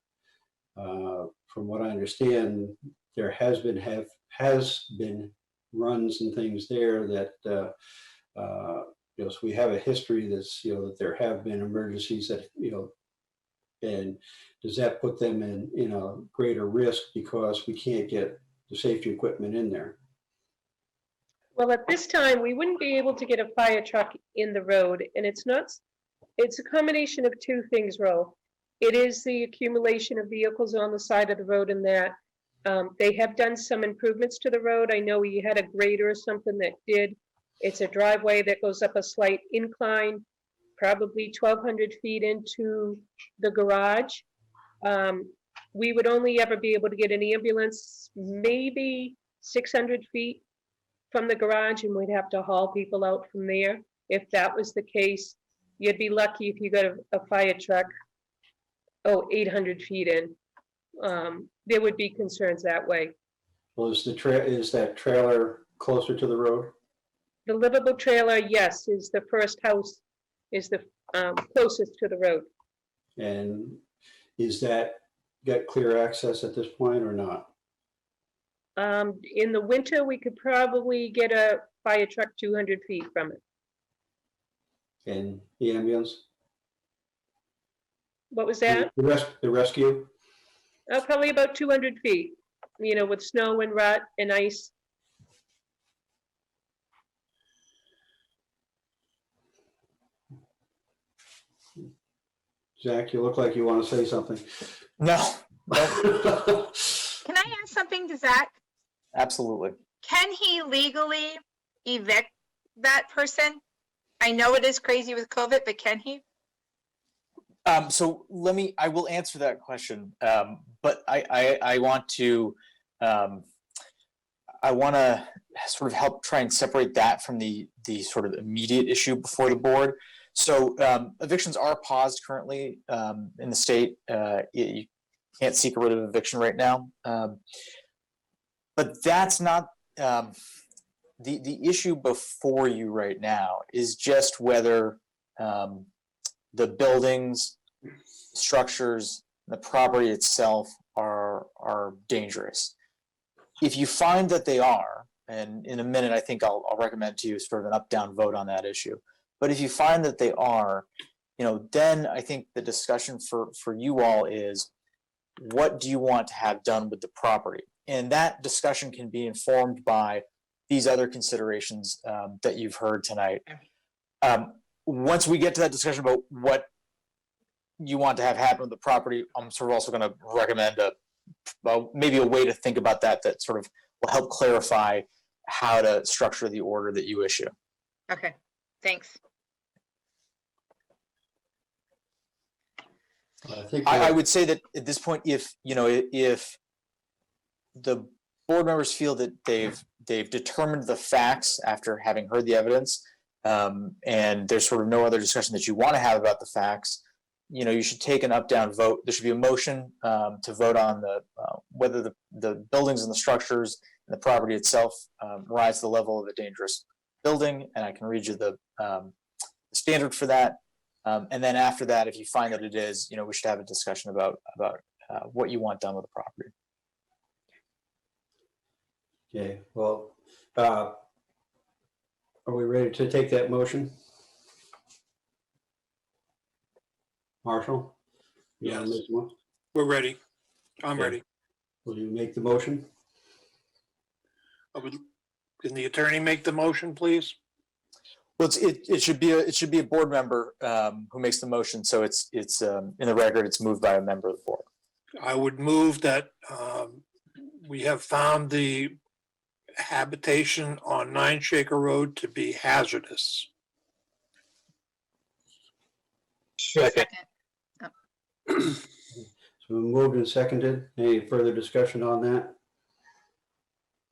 from what I understand, there has been runs and things there that so we have a history that's that there have been emergencies that and does that put them in a greater risk because we can't get the safety equipment in there? Well, at this time, we wouldn't be able to get a fire truck in the road, and it's a combination of two things, Ro. It is the accumulation of vehicles on the side of the road and that they have done some improvements to the road. I know we had a grader or something that did. It's a driveway that goes up a slight incline, probably 1,200 feet into the garage. We would only ever be able to get an ambulance maybe 600 feet from the garage, and we'd have to haul people out from there. If that was the case, you'd be lucky if you got a fire truck 800 feet in. There would be concerns that way. Well, is that trailer closer to the road? The livable trailer, yes, is the first house, is the closest to the road. And is that got clear access at this point or not? In the winter, we could probably get a fire truck 200 feet from it. And the ambulance? What was that? The rescue? Probably about 200 feet, with snow and rut and ice. Zach, you look like you want to say something. No, Can I ask something to Zach? absolutely. Can he legally evict that person? I know it is crazy with COVID, but can he? So I will answer that question. But I want to, I want to sort of help try and separate that from the sort of immediate issue before the board. So evictions are paused currently in the state. You can't seek a writ of eviction right now. But that's not the issue before you right now is just whether the buildings, structures, the property itself are dangerous. If you find that they are, and in a minute I think I'll recommend to you sort of an up-down vote on that issue. But if you find that they are, then I think the discussion for you all is, what do you want to have done with the property? And that discussion can be informed by these other considerations that you've heard tonight. Once we get to that discussion about what you want to have happen with the property, I'm sort of also going to recommend maybe a way to think about that sort of will help clarify how to structure the order that you issue. Okay, thanks. I would say that at this point, if the board members feel that they've determined the facts after having heard the evidence, and there's sort of no other discussion that you want to have about the facts, you should take an up-down vote. There should be a motion to vote on whether the buildings and the structures and the property itself rise to the level of a dangerous building, and I can read you the standard for that. And then after that, if you find that it is, we should have a discussion about what you want done with the property. Okay, well, are we ready to take that motion? Marshall? You wanna Yes. make the mo- We're ready. I'm Okay. ready. Will you make the motion? Can the attorney make the motion, please? Well, it should be a board member who makes the motion. So it's in the record. It's moved by a member of the board. I would move that we have found the habitation on 9 Shaker Road to be hazardous. Second. So we moved and seconded. Any further discussion on that?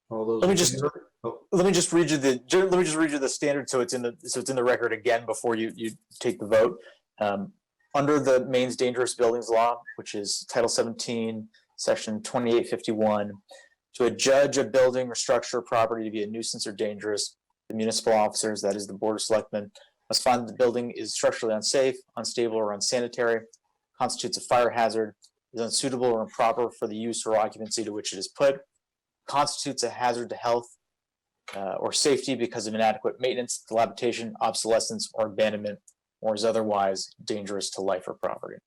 All those. Let me in just- favor? Oh, Let me just read you the standard so it's in the record again before you take the vote. Under the Maine's Dangerous Buildings Law, which is Title 17, Section 2851, to adjudge a building or structure or property to be a nuisance or dangerous, the municipal officers, that is the Board of Selectmen, must find that the building is structurally unsafe, unstable, or unsanitary, constitutes a fire hazard, is unsuitable or improper for the use or occupancy to which it is put, constitutes a hazard to health or safety because of inadequate maintenance, dilapidation, obsolescence, or abandonment, or is otherwise dangerous to life or property.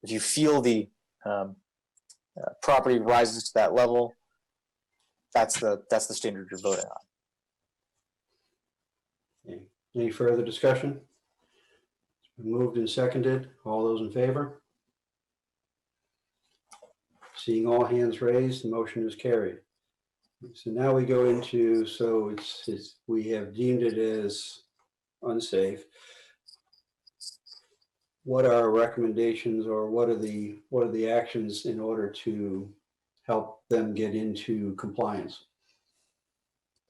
If you feel the property rises to that level, that's the standard you're voting on. okay. Any further discussion? It's been moved and seconded. All those in favor? Seeing all hands raised, the motion is carried. So now we go into, we have deemed it as unsafe. What are our recommendations, or what are the actions in order to help them get into compliance?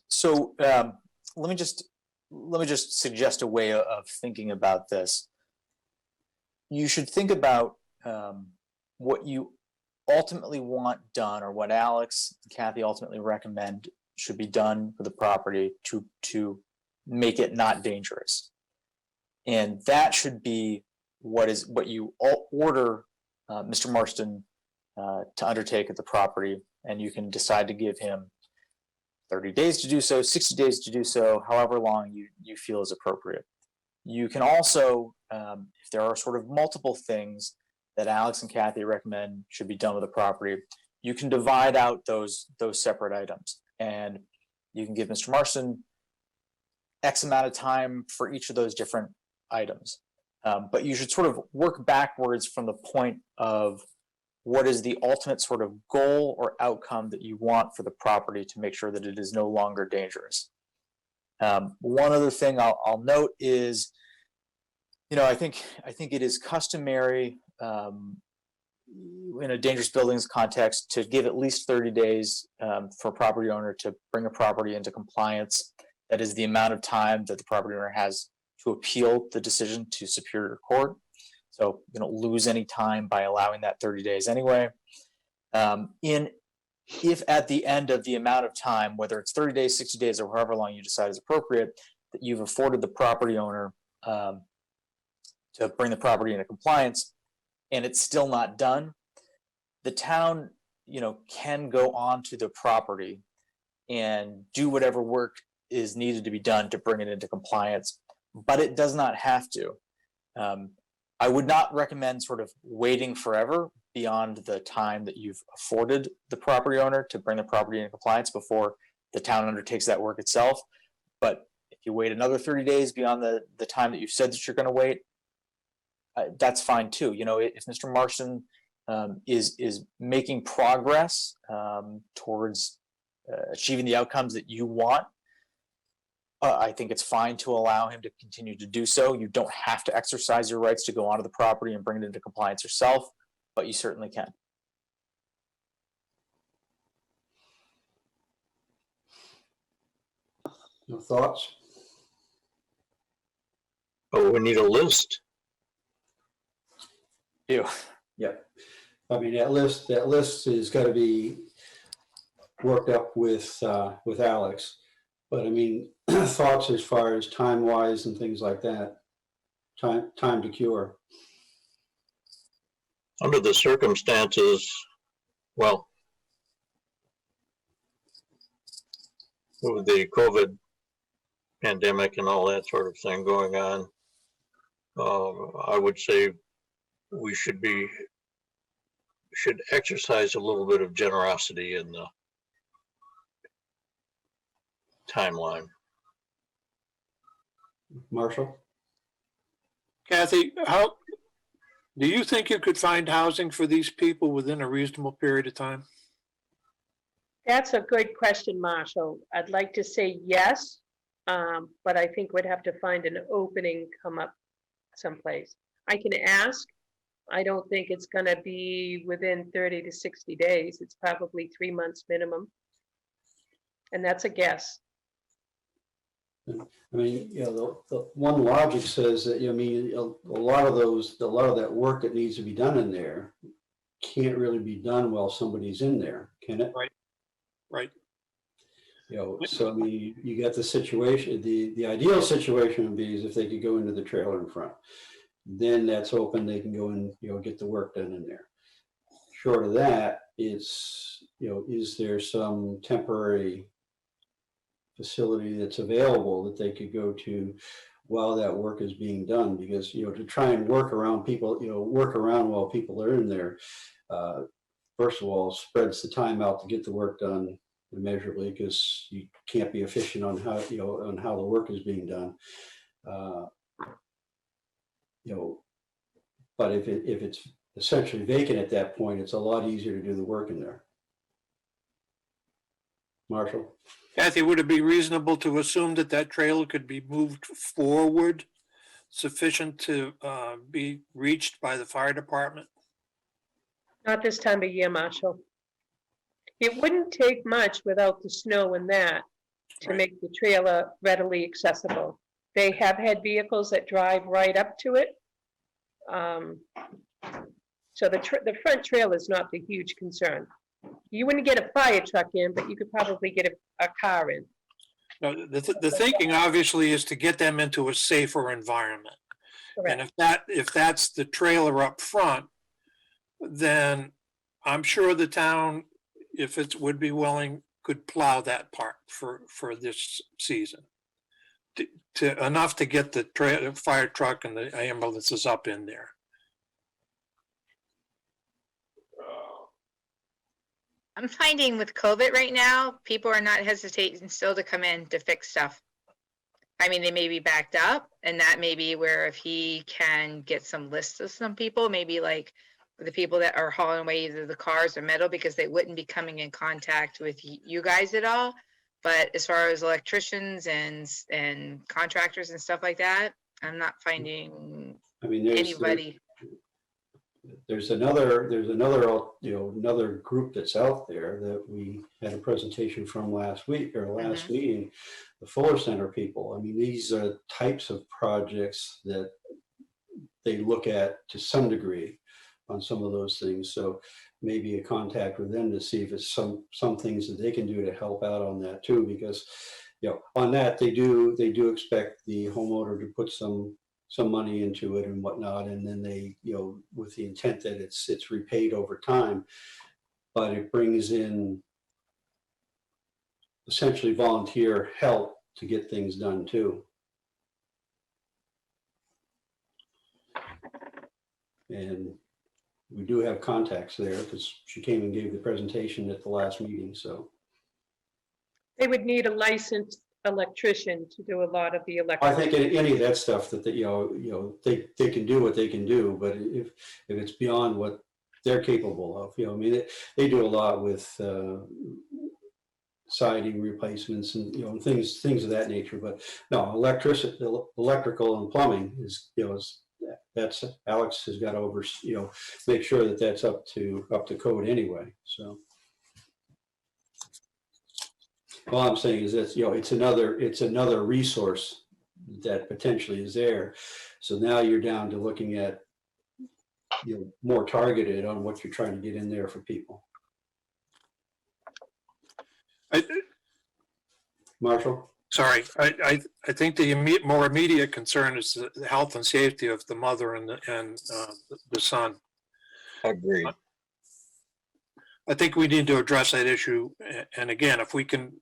So let me just suggest a way of thinking about this. You should think about what you ultimately want done, or what Alex and Kathy ultimately recommend should be done with the property to make it not dangerous. And that should be what you order Mr. Marston to undertake at the property, and you can decide to give him 30 days to do so, 60 days to do so, however long you feel is appropriate. You can also, if there are sort of multiple things that Alex and Kathy recommend should be done with the property, you can divide out those separate items, and you can give Mr. Marston X amount of time for each of those different items. But you should sort of work backwards from the point of what is the ultimate sort of goal or outcome that you want for the property to make sure that it is no longer dangerous. One other thing I'll note is, I think it is customary in a dangerous buildings context to give at least 30 days for a property owner to bring a property into compliance. That is the amount of time that the property owner has to appeal the decision to Superior Court. So you don't lose any time by allowing that 30 days anyway. If at the end of the amount of time, whether it's 30 days, 60 days, or however long you decide is appropriate, that you've afforded the property owner to bring the property into compliance, and it's still not done, the town, can go onto the property and do whatever work is needed to be done to bring it into compliance, but it does not have to. I would not recommend sort of waiting forever beyond the time that you've afforded the property owner to bring the property into compliance before the town undertakes that work itself. But if you wait another 30 days beyond the time that you've said that you're going to wait, that's fine too. If Mr. Marston is making progress towards achieving the outcomes that you want, I think it's fine to allow him to continue to do so. You don't have to exercise your rights to go onto the property and bring it into compliance yourself, but you certainly can. No thoughts? Oh, we need a list. You. Yep. I mean, that list has got to be worked up with Alex. But I mean, thoughts as far as time-wise and things like that, time to cure. Under the circumstances, well, with the COVID pandemic and all that sort of thing going on, I would say we should exercise a little bit of generosity in the timeline. Marshall? Kathy, how do you think you could find housing for these people within a reasonable period of time? That's a good question, Marshall. I'd like to say yes, but I think we'd have to find an opening come up someplace. I can ask. I don't think it's going to be within 30 to 60 days. It's probably 3 months minimum. And that's a guess. I mean, the one logic says that, I mean, a lot of that work that needs to be done in there can't really be done while somebody's in there, can it? Right. So I mean, you got the situation, the ideal situation would be is if they could go into the trailer in front. Then that's open, they can go and, get the work done in there. Short of that, it's, is there some temporary facility that's available that they could go to while that work is being done? Because, to try and work around people, work around while people are in there, first of all, spreads the time out to get the work done immeasurably, because you can't be efficient on how, on how the work is being done. But if it's essentially vacant at that point, it's a lot easier to do the work in there. Marshall? Kathy, would it be reasonable to assume that trailer could be moved forward sufficient to be reached by the fire department? Not this time of year, Marshall. It wouldn't take much without the snow and that to make the trailer readily accessible. They have had vehicles that drive right up to it. So the front trailer is not the huge concern. You wouldn't get a fire truck in, but you could probably get a car in. No, the thinking obviously is to get them into a safer environment. Correct. And if that's the trailer up front, then I'm sure the town, if it would be willing, could plow that part for this season. To enough to get the fire truck and the ambulances up in there. I'm finding with COVID right now, people are not hesitating still to come in to fix stuff. I mean, they may be backed up, and that may be where if he can get some lists of some people, maybe like the people that are hauling away either the cars or metal, because they wouldn't be coming in contact with you guys at all. But as far as electricians and contractors and stuff like that, I'm not finding I mean, anybody. there's another, another group that's out there that we had a presentation from last week or last meeting, the Fuller Center people. I mean, these are types of projects that they look at to some degree on some of those things. So maybe a contact with them to see if it's some things that they can do to help out on that too, because, on that, they do expect the homeowner to put some money into it and whatnot, and then they, with the intent that it's repaid over time, but it brings in essentially volunteer help to get things done too. And we do have contacts there because she came and gave the presentation at the last meeting, so. They would need a licensed electrician to do a lot of the electrical. I think any of that stuff that they can do what they can do, but if it's beyond what they're capable of, I mean, they do a lot with siding replacements and things of that nature. But no, electrical and plumbing is that's Alex has got to make sure that that's up to code anyway. So. All I'm saying is that, it's another resource that potentially is there. So now you're down to looking at, more targeted on what you're trying to get in there for people. Marshall? Sorry, I think the more immediate concern is the health and safety of the mother and the son. Agreed. I think we need to address that issue. And again, if we can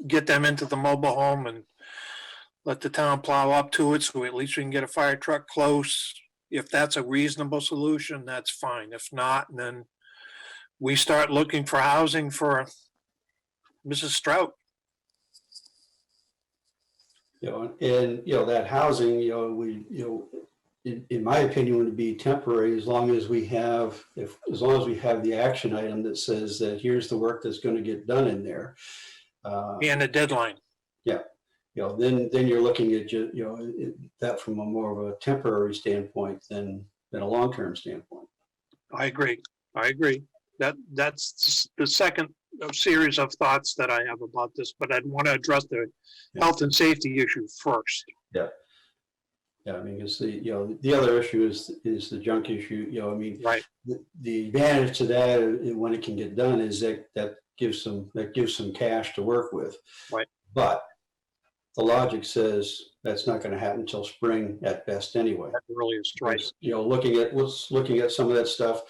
get them into the mobile home and let the town plow up to it, so at least we can get a fire truck close. If that's a reasonable solution, that's fine. If not, then we start looking for housing for Mrs. Strout. That housing, in my opinion, would be temporary as long as we have the action item that says that here's the work that's going to get done in there. And a deadline. Yeah, then you're looking at that from a more of a temporary standpoint than a long-term standpoint. I agree. That's the second series of thoughts that I have about this, but I'd want to address the health and safety issue first. Yeah, I mean, because the other issue is the junk issue. I mean, right. The advantage to that when it can get done is that gives some cash to work with. Right. But the logic says that's not going to happen until spring at best anyway. At the earliest, right. Looking at some of that stuff,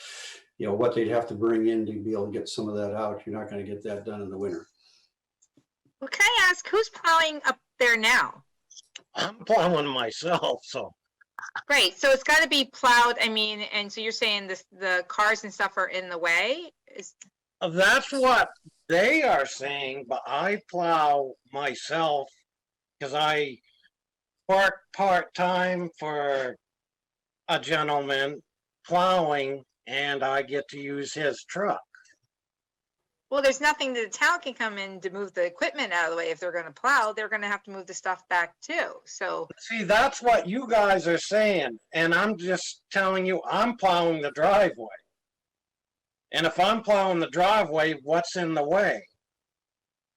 what they'd have to bring in to be able to get some of that out. You're not going to get that done in the winter. Well, can I ask, who's plowing up there now? I'm plowing myself, so. Great, so it's got to be plowed, I mean, and so you're saying the cars and stuff are in the way? That's what they are saying, but I plow myself because I work part-time for a gentleman plowing, and I get to use his truck. Well, there's nothing that the town can come in to move the equipment out of the way. If they're going to plow, they're going to have to move the stuff back too. So See, that's what you guys are saying, and I'm just telling you, I'm plowing the driveway. And if I'm plowing the driveway, what's in the way?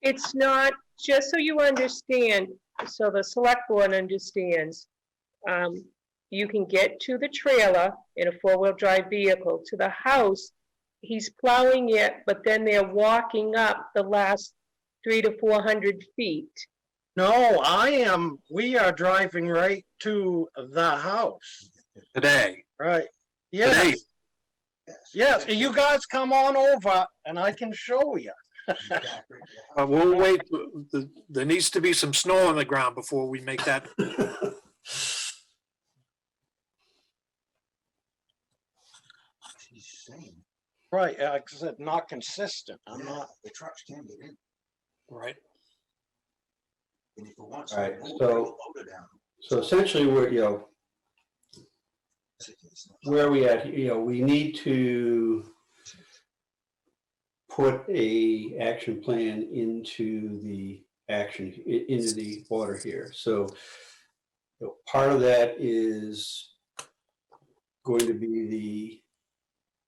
It's not, just so you understand, so the select board understands, you can get to the trailer in a four-wheel drive vehicle. To the house, he's plowing it, but then they're walking up the last 300 to 400 feet. No, we are driving right to the house. Today. Right. Yes. Today. Yes, you guys come on over and I can show you. We'll wait. There needs to be some snow on the ground before we make that. Right, like I said, not consistent. I'm not. The trucks can get in. Right. All right, so essentially we're, where are we at? We need to put a action plan into the into the order here. So part of that is going to be the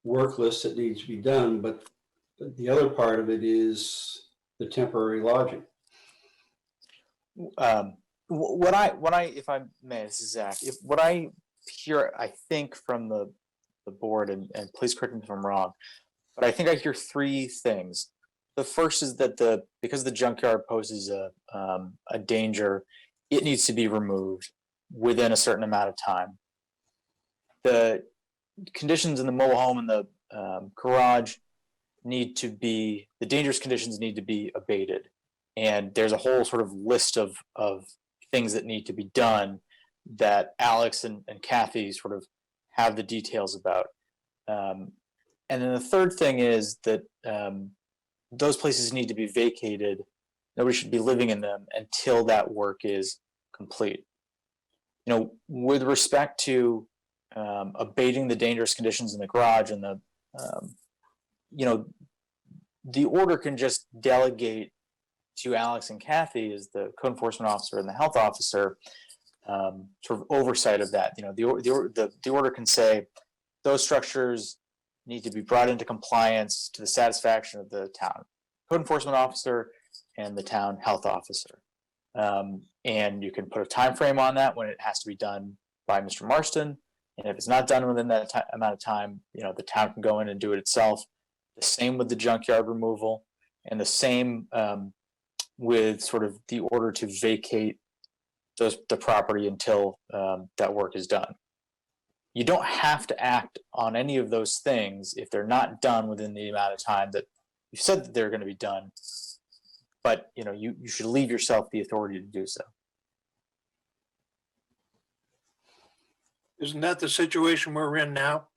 work list that needs to be done, but the other part of it is the temporary lodging. What I, if I may, this is Zach, what I hear, I think from the board, and please correct me if I'm wrong, but I think I hear three things. The first is that because the junkyard poses a danger, it needs to be removed within a certain amount of time. The conditions in the mobile home and the garage the dangerous conditions need to be abated. And there's a whole sort of list of things that need to be done that Alex and Kathy sort of have the details about. And then the third thing is that those places need to be vacated. Nobody should be living in them until that work is complete. With respect to abating the dangerous conditions in the garage and the order can just delegate to Alex and Kathy as the code enforcement officer and the health officer, sort of oversight of that. The order can say those structures need to be brought into compliance to the satisfaction of the town code enforcement officer and the town health officer. And you can put a time frame on that when it has to be done by Mr. Marston. And if it's not done within that amount of time, the town can go in and do it itself. The same with the junkyard removal, and the same with sort of the order to vacate the property until that work is done. You don't have to act on any of those things if they're not done within the amount of time that you've said that they're going to be done. But you should leave yourself the authority to do so. Isn't that the situation we're in now?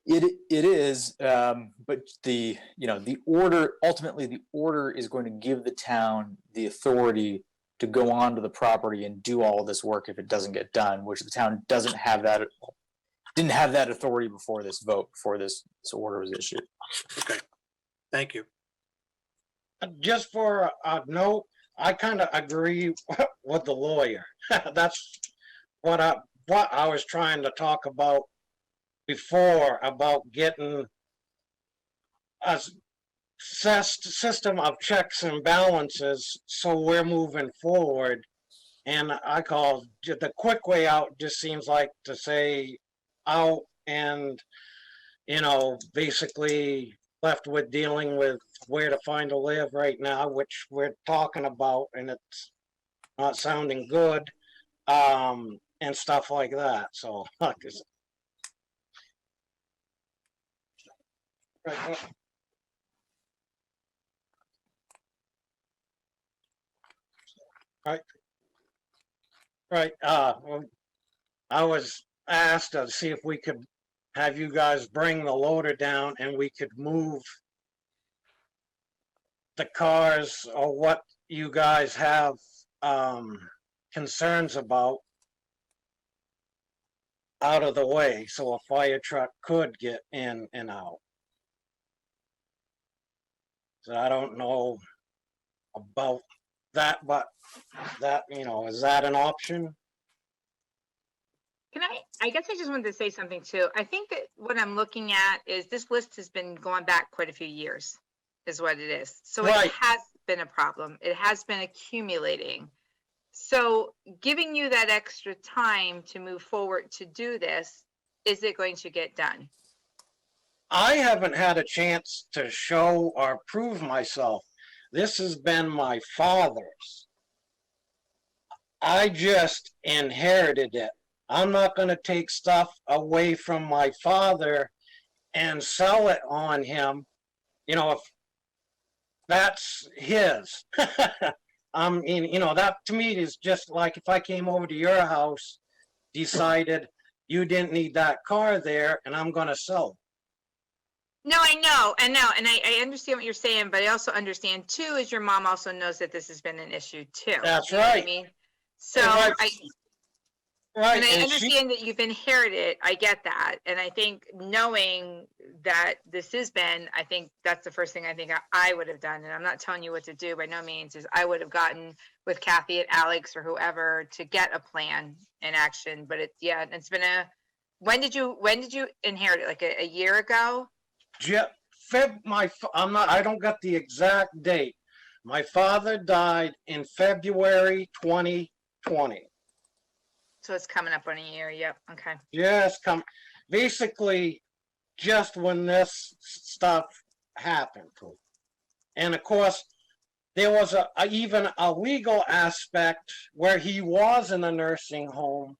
It is, but the order, ultimately the order is going to give the town the authority to go onto the property and do all of this work if it doesn't get done, which the town didn't have that authority before this vote, before this order was issued. Okay, thank you. Just for a note, I kind of agree with the lawyer. That's what I was trying to talk about before, about getting a system of checks and balances so we're moving forward. And I call the quick way out just seems like to say out and, basically left with dealing with where to find a live right now, which we're talking about, and it's not sounding good, and stuff like that. So, Right. I was asked to see if we could have you guys bring the loader down and we could move the cars or what you guys have concerns about out of the way so a fire truck could get in and out. So I don't know about that, but that, is that an option? I guess I just wanted to say something too. I think that what I'm looking at is this list has been going back quite a few years, is what it is. So Right. It has been a problem. It has been accumulating. So giving you that extra time to move forward to do this, is it going to get done? I haven't had a chance to show or prove myself. This has been my father's. I just inherited it. I'm not going to take stuff away from my father and sell it on him, if that's his. That to me is just like if I came over to your house, decided you didn't need that car there, and I'm going to sell it. No, I know, and I understand what you're saying, but I also understand too, is your mom also knows that this has been an issue too. That's You know what I right. mean? So Right. I, Right, and I and she, understand that you've inherited, I get that. And I think knowing that this has been, I think that's the first thing I think I would have done. And I'm not telling you what to do by no means, is I would have gotten with Kathy at Alex or whoever to get a plan in action. But yeah, it's been when did you inherit it? Like a year ago? I don't got the exact date. My father died in February 2020. So it's coming up on a year. Yep. Okay. Just basically just when this stuff happened. And of course, there was even a legal aspect where he was in a nursing home.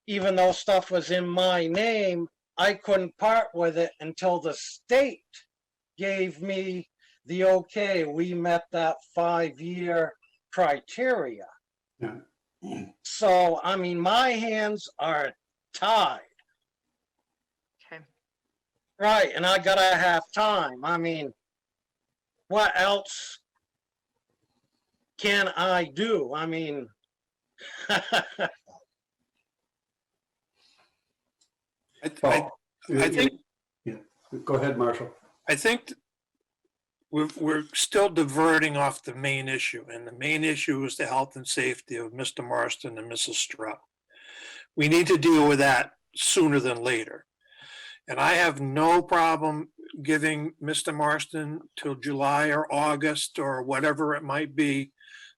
Even though stuff was in my name, I couldn't part with it until the state gave me the okay. We met that 5-year criteria. Yeah. So, I mean, my hands are tied. Okay. Right, and I gotta have time. I mean, what else can I do? I mean, I think, Go ahead, Marshall. I think we're still diverting off the main issue, and the main issue is the health and safety of Mr. Marston and Mrs. Stroud. We need to deal with that sooner than later. And I have no problem giving Mr. Marston till July or August or whatever it might be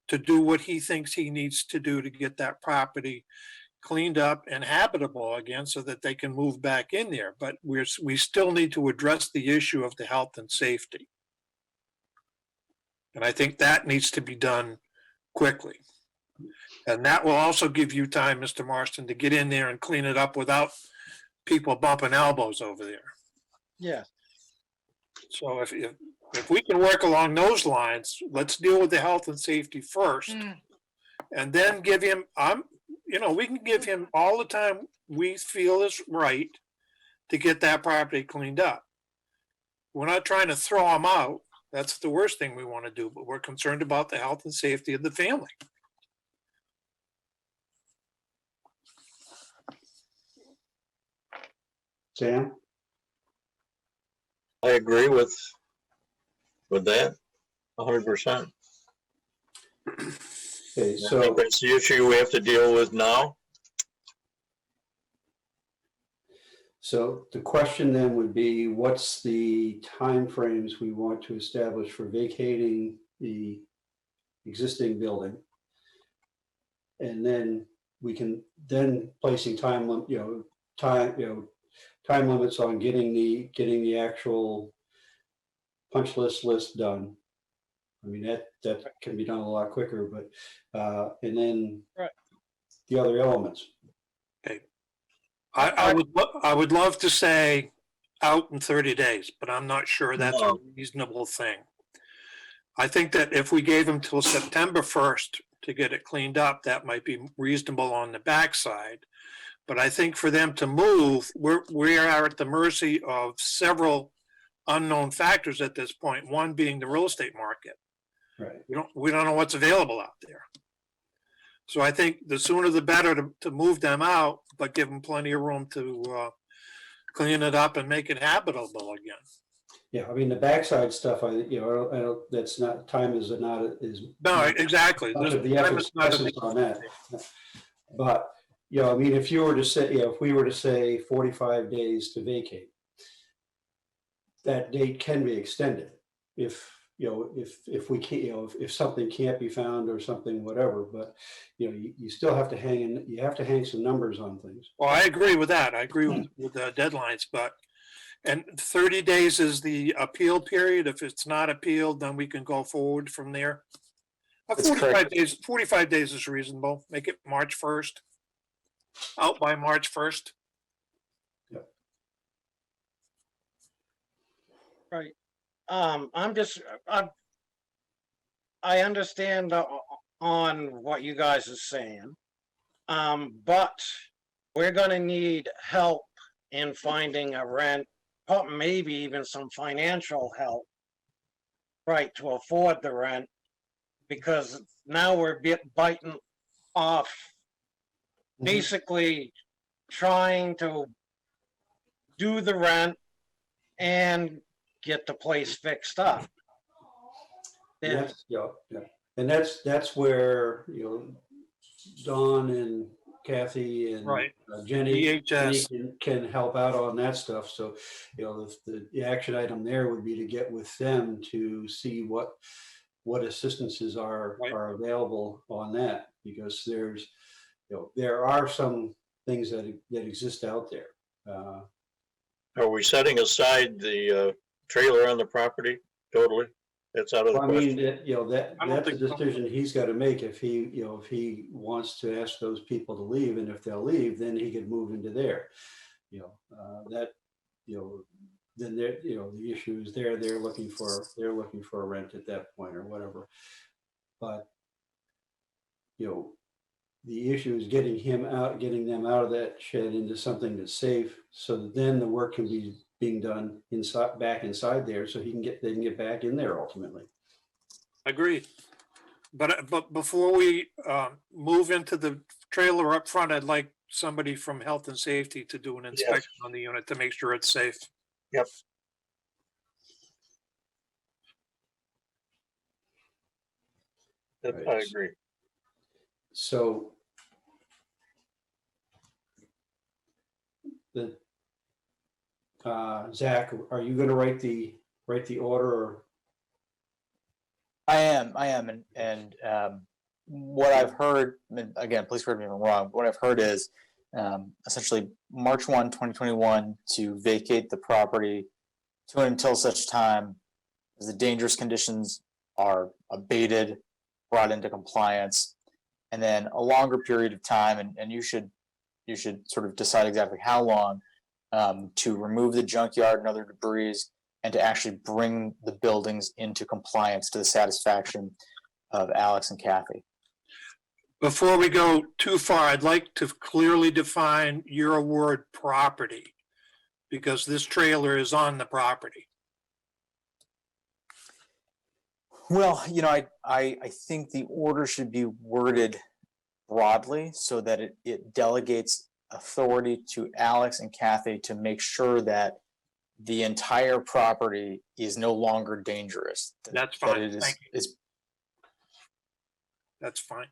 to do what he thinks he needs to do to get that property cleaned up and habitable again so that they can move back in there. But we still need to address the issue of the health and safety. And I think that needs to be done quickly. And that will also give you time, Mr. Marston, to get in there and clean it up without people bumping elbows over there. yeah, So if we can work along those lines, let's deal with the health and safety first. And then give him, we can give him all the time we feel is right to get that property cleaned up. We're not trying to throw him out. That's the worst thing we want to do, but we're concerned about the health and safety of the family. Sam? I agree with that 100%. Okay, I think so, that's the issue we have to deal with now. so the question then would be, what's the timeframes we want to establish for vacating the existing building? And then we can placing time limits on getting the actual punch list done. I mean, that can be done a lot quicker, but and then Right. the other elements. I would love to say out in 30 days, but I'm not sure that's a No. reasonable thing. I think that if we gave them till September 1st to get it cleaned up, that might be reasonable on the backside. But I think for them to move, we are at the mercy of several unknown factors at this point, one being the real estate market. Right. We don't know what's available out there. So I think the sooner the better to move them out, but give them plenty of room to clean it up and make it habitable again. Yeah, I mean, the backside stuff, I don't, that's not, time is not, is. No, exactly. Not of the essence on that. But, I mean, if you were to say, if we were to say 45 days to vacate, that date can be extended if we can't, if something can't be found or something, whatever, but, you still have to hang some numbers on things. Well, I agree with that. I agree with the deadlines, and 30 days is the appeal period. If it's not appealed, then we can go forward from there. That's 45 correct. days, 45 days is reasonable. Make it March 1st. Out by March 1st. right. I understand on what you guys are saying, but we're gonna need help in finding a maybe even some financial help, right, to afford the rent, because now we're biting off, basically trying to do the rent and get the place fixed up. And that's, and that's where, Dawn and Kathy and Right. Jenny DHS. can help out on that stuff. So, the action item there would be to get with them to see what assistances are Right. available on that, because there's, there are some things that exist out there. Are we setting aside the trailer on the property totally? That's out of the Well, I mean, question. I don't that's a think so. decision he's got to make. If he wants to ask those people to leave, and if they'll leave, then he could move into there. Then the issue is they're looking for a rent at that point or whatever. But the issue is getting them out of that shed into something that's safe, so that then the work can be being done back inside there, so they can get back in there ultimately. Agreed. But before we move into the trailer up front, I'd like somebody from health and safety to do an inspection on the unit to make sure it's safe. Yep. Right. I agree. So Zach, are you going to write the order? Or? I am, and what I've heard, and again, please correct me if I'm wrong. What I've heard is essentially March 1, 2021 to vacate the property to and until such time as the dangerous conditions are abated, brought into compliance, and then a longer period of time, and you should sort of decide exactly how long, to remove the junkyard and other debris and to actually bring the buildings into compliance to the satisfaction of Alex and Kathy. Before we go too far, I'd like to clearly define your word property, because this trailer is on the property. Well, I think the order should be worded broadly so that it delegates authority to Alex and Kathy to make sure that the entire property is no longer dangerous. That's that fine. it Thank you. is That's fine.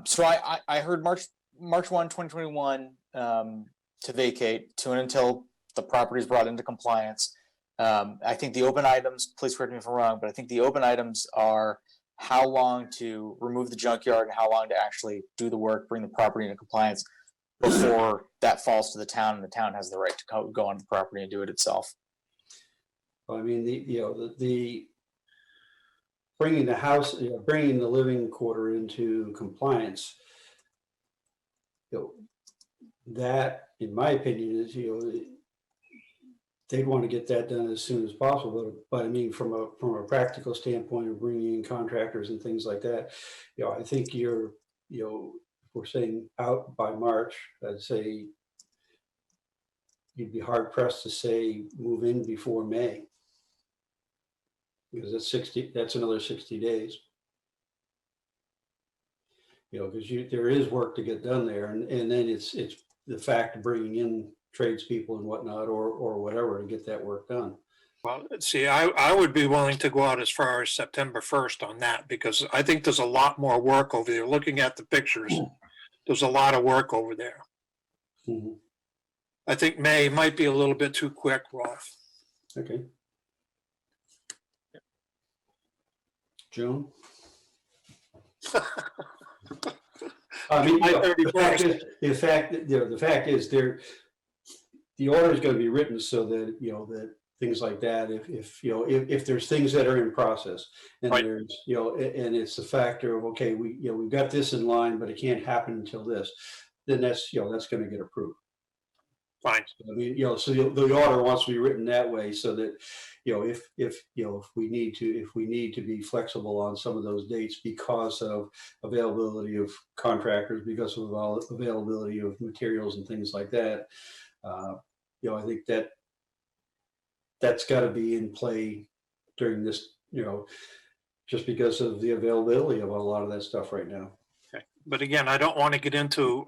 So I heard March 1, 2021 to vacate to and until the property is brought into compliance. I think the open items, please correct me if I'm wrong, but I think the open items are how long to remove the junkyard and how long to actually do the work, bring the property into compliance before that falls to the town and the town has the right to go on the property and do it itself. I mean, the bringing the house, bringing the living quarter into compliance, that, in my opinion, is, they'd want to get that done as soon as possible. But I mean, from a practical standpoint of bringing in contractors and things like that, I think if we're saying out by March, I'd say you'd be hard pressed to say move in before May, because that's another 60 days. Because there is work to get done there, and then it's the fact of bringing in tradespeople and whatnot, or whatever, to get that work done. Well, see, I would be willing to go out as far as September 1st on that, because I think there's a lot more work over there. Looking at the pictures, there's a lot of work over there. Mm-hmm. I think May might be a little bit too quick, Rolf. Okay. June? I mean, the fact is the order is going to be written so that, that things like that, if there's things that are in process, and right. There's, and it's the factor of, okay, we've got this in line, but it can't happen until this, then that's going to get approved. Fine. I mean, so the order wants to be written that way so that, if we need to be flexible on some of those dates because of availability of contractors, because of availability of materials and things like that, I think that's got to be in play during this, just because of the availability of a lot of that stuff right now. Okay. But again, I don't want to get into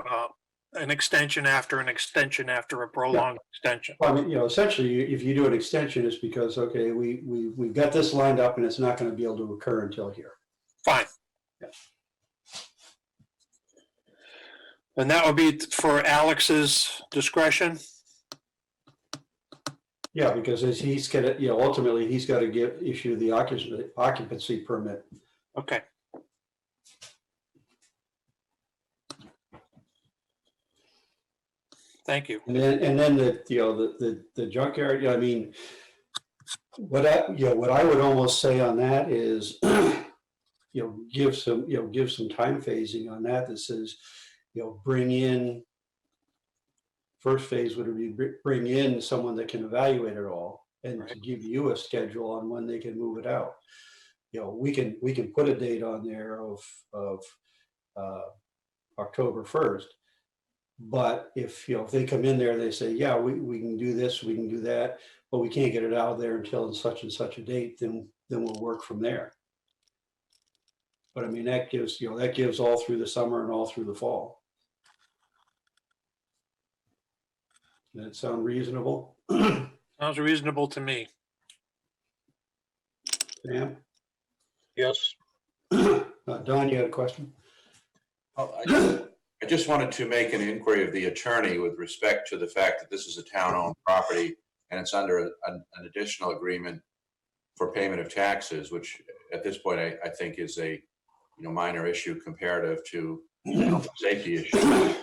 an extension after an extension after a prolonged extension. Well, I mean, essentially, if you do an extension, it's because, okay, we've got this lined up and it's not going to be able to occur until here. Fine. Yeah. And that would be for Alex's discretion? Yeah, because he's got to, ultimately, he's got to issue the occupancy permit. Okay. Thank you. And then the junkyard, I mean, what I would almost say on that is, give some time phasing on that says, bring in, first phase would be bring in someone that can evaluate it all and Right. to give you a schedule on when they can move it out. We can put a date on there of October 1st. But if they come in there and they say, yeah, we can do this, we can do that, but we can't get it out there until such and such a date, then we'll work from there. But I mean, that gives all through the summer and all through the fall. Does that sound reasonable? Sounds reasonable to me. Sam? Yes. Don, you had a question? Well, I just wanted to make an inquiry of the attorney with respect to the fact that this is a town-owned property and it's under an additional agreement for payment of taxes, which at this point I think is a minor issue comparative to safety issue.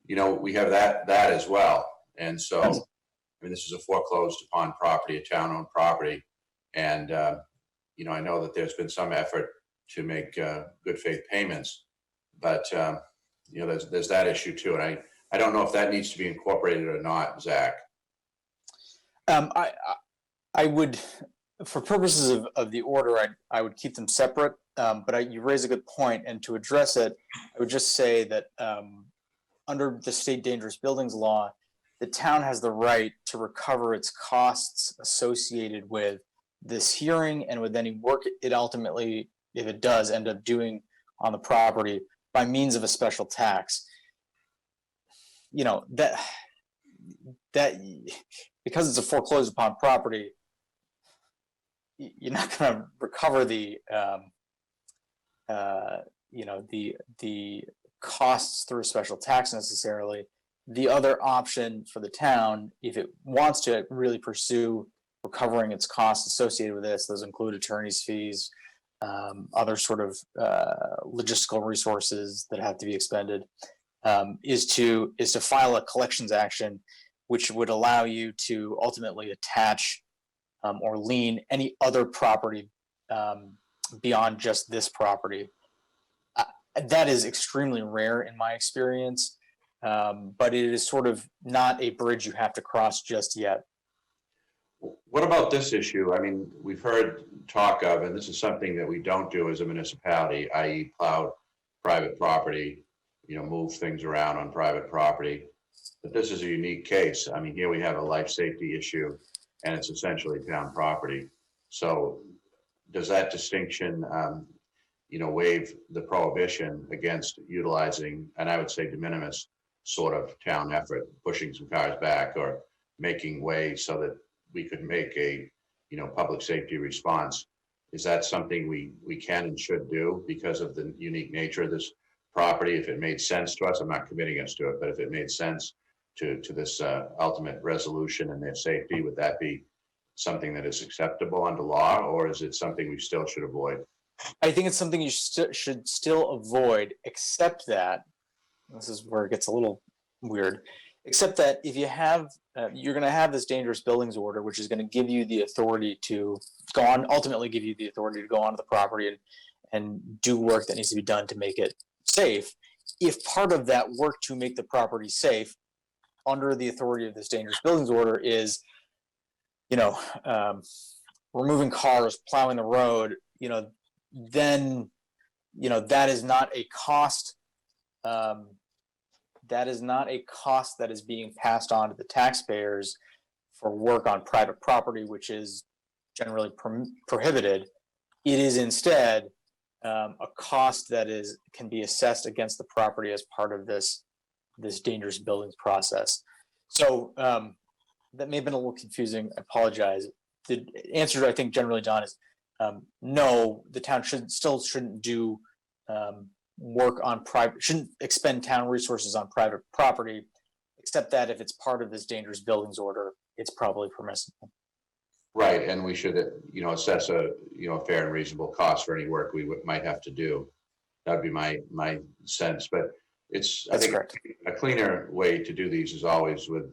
We have that as well, and so I mean this is a foreclosed upon property, a town-owned property, and I know that there's been some effort to make good faith payments, but there's that issue too, and I don't know if that needs to be incorporated or not, Zach. I would, for purposes of the order, I would keep them separate. But you raise a good point, and to address it, I would just say that under the state dangerous buildings law, the town has the right to recover its costs associated with this hearing and with any work it ultimately, if it does, end up doing on the property by means of a special tax. That because it's a foreclosed upon property, you're not going to recover the costs through a special tax necessarily. The other option for the town, if it wants to really pursue recovering its costs associated with this, those include attorney's fees, other sort of logistical resources that have to be expended, is to file a collections action, which would allow you to ultimately attach or lien any other property beyond just this property. That is extremely rare in my experience, but it is sort of not a bridge you have to cross just yet. What about this issue? I mean, we've heard talk of, and this is something that we don't do as a municipality, i.e. plow private property, move things around on private property. But this is a unique case. I mean, here we have a life safety issue and it's essentially town property. So does that distinction, waive the prohibition against utilizing, and I would say de minimis sort of town effort, pushing some cars back or making way so that we could make a, public safety response? Is that something we can and should do because of the unique nature of this property? If it made sense to us, I'm not committing us to it, but if it made sense to this ultimate resolution and their safety, would that be something that is acceptable under law, or is it something we still should avoid? I think it's something you should still avoid, except that, this is where it gets a little weird, except that if you have, you're going to have this dangerous buildings order, which is going to give you the authority to go on, ultimately give you the authority to go onto the property and do work that needs to be done to make it safe. If part of that work to make the property safe under the authority of this dangerous buildings order is, removing cars, plowing the road, then, that is not a cost. That is not a cost that is being passed on to the taxpayers for work on private property, which is generally prohibited. It is instead a cost that can be assessed against the property as part of this dangerous buildings process. So that may have been a little confusing. I apologize. The answer, I think, generally, Don, is no. The town shouldn't do work on shouldn't expend town resources on private property, except that if it's part of this dangerous buildings order, it's probably permissible. Right, and we should, assess a, fair and reasonable cost for any work we might have to do. That'd be my sense, but it's, I That's think, correct. a cleaner way to do these is always with,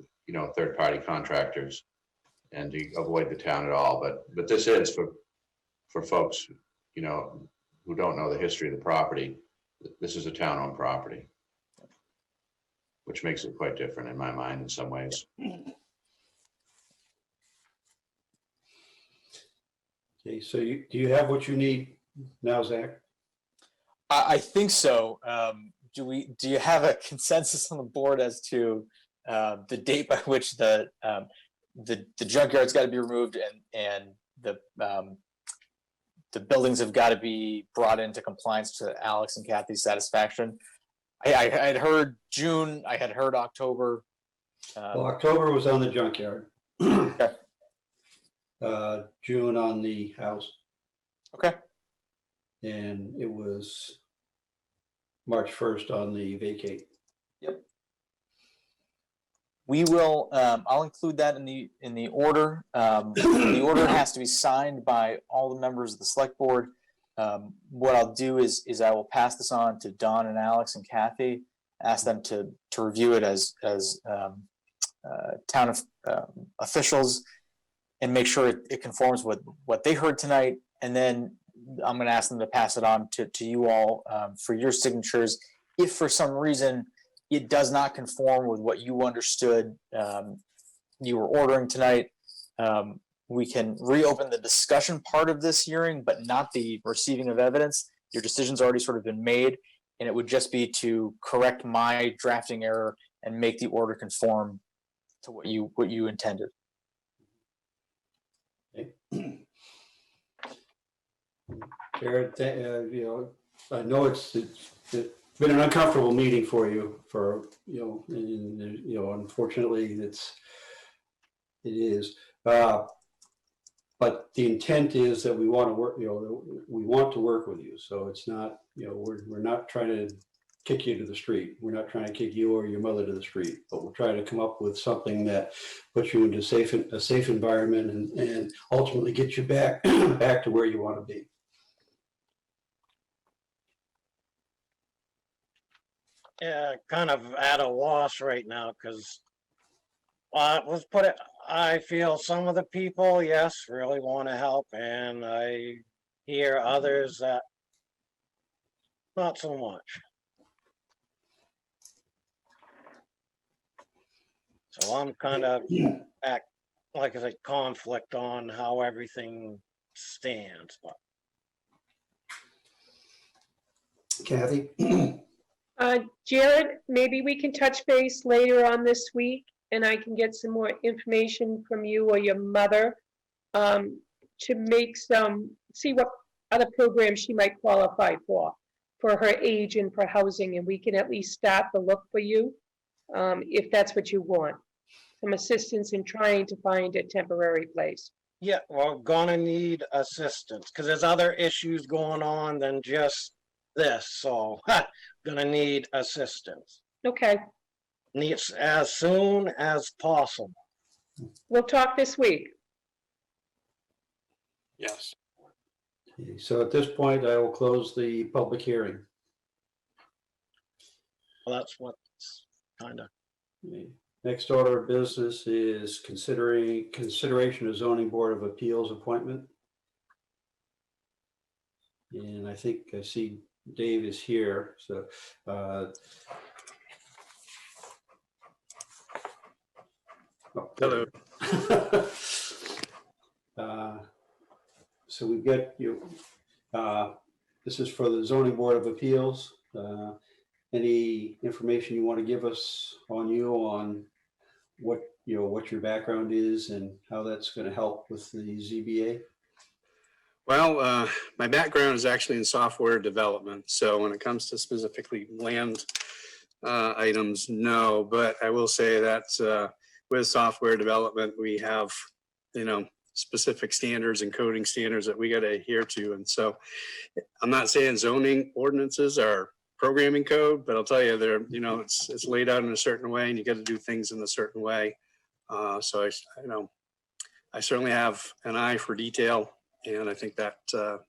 third-party contractors and to avoid the town at all. But this is for folks, who don't know the history of the property. This is a town-owned property, which makes it quite different in my mind in some ways. Okay, so do you have what you need now, Zach? I think so. Do you have a consensus on the board as to the date by which the junkyard's got to be removed and the buildings have got to be brought into compliance to Alex and Kathy's satisfaction? I had heard June. I had heard October. Well, October was on the junkyard. Okay. June on the house. Okay. And it was March 1st on the vacate. Yep. We will. I'll include that in the order. The order has to be signed by all the members of the select board. What I'll do is I will pass this on to Don and Alex and Kathy. Ask them to review it as town officials and make sure it conforms with what they heard tonight. And then I'm going to ask them to pass it on to you all for your signatures. If for some reason it does not conform with what you understood you were ordering tonight, we can reopen the discussion part of this hearing, but not the receiving of evidence. Your decision's already sort of been made, and it would just be to correct my drafting error and make the order conform to what you intended. Jared, I know it's been an uncomfortable meeting for you and unfortunately it is. But the intent is that we want to work, we want to work with you. So it's not, we're not trying to kick you to the street. We're not trying to kick you or your mother to the street, but we're trying to come up with something that puts you into a safe environment and ultimately get you back to where you want to be. Yeah, kind of at a loss right now because let's put it, I feel some of the people, yes, really want to help, and I hear others that not so much. So I'm kind of at, like I said, conflict on how everything stands. But Kathy? Jared, maybe we can touch base later on this week and I can get some more information from you or your mother to make see what other programs she might qualify for her age and for housing, and we can at least start the look for you if that's what you want. Some assistance in trying to find a temporary place. yeah, we're gonna need assistance because there's other issues going on than just this. So gonna need assistance. Okay, Needs as soon as possible. we'll talk this week. Yes. Okay, so at this point, I will close the public hearing. Well, that's what's kind of. Okay. Next order of business is consideration of zoning board of appeals appointment. And I think I see Dave is here, so Hello. So we've got you, this is for the zoning board of appeals. Any information you want to give us on you on what, you know, what your background is and how that's going to help with the ZBA? Well, my background is actually in software development. So when it comes to specifically land items, no. But I will say that with software development, we have, you know, specific standards and coding standards that we got to adhere to. And so I'm not saying zoning ordinances are programming code, but I'll tell you, they're, you know, it's laid out in a certain way and you got to do things in a certain way. So you know, I certainly have an eye for detail, and I think that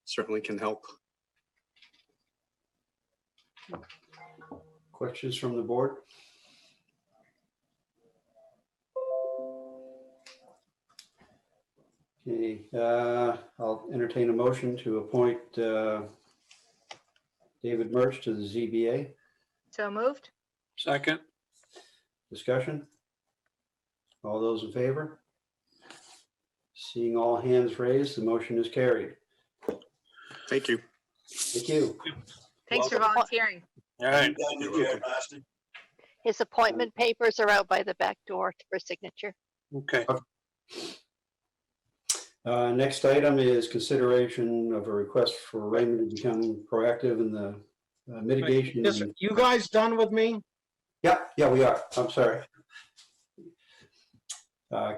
certainly can help. Questions from the board? Okay, I'll entertain a motion to appoint David Murch to the ZBA. So moved? Second, Discussion? All those in favor? Seeing all hands raised, the motion is carried. Thank you. Thank you. Thanks for volunteering. all right. His appointment papers are out by the back door for signature. Okay, Next item is consideration of a request for Raymond to become proactive in the mitigation. You guys done with me? Yeah, we are. I'm sorry.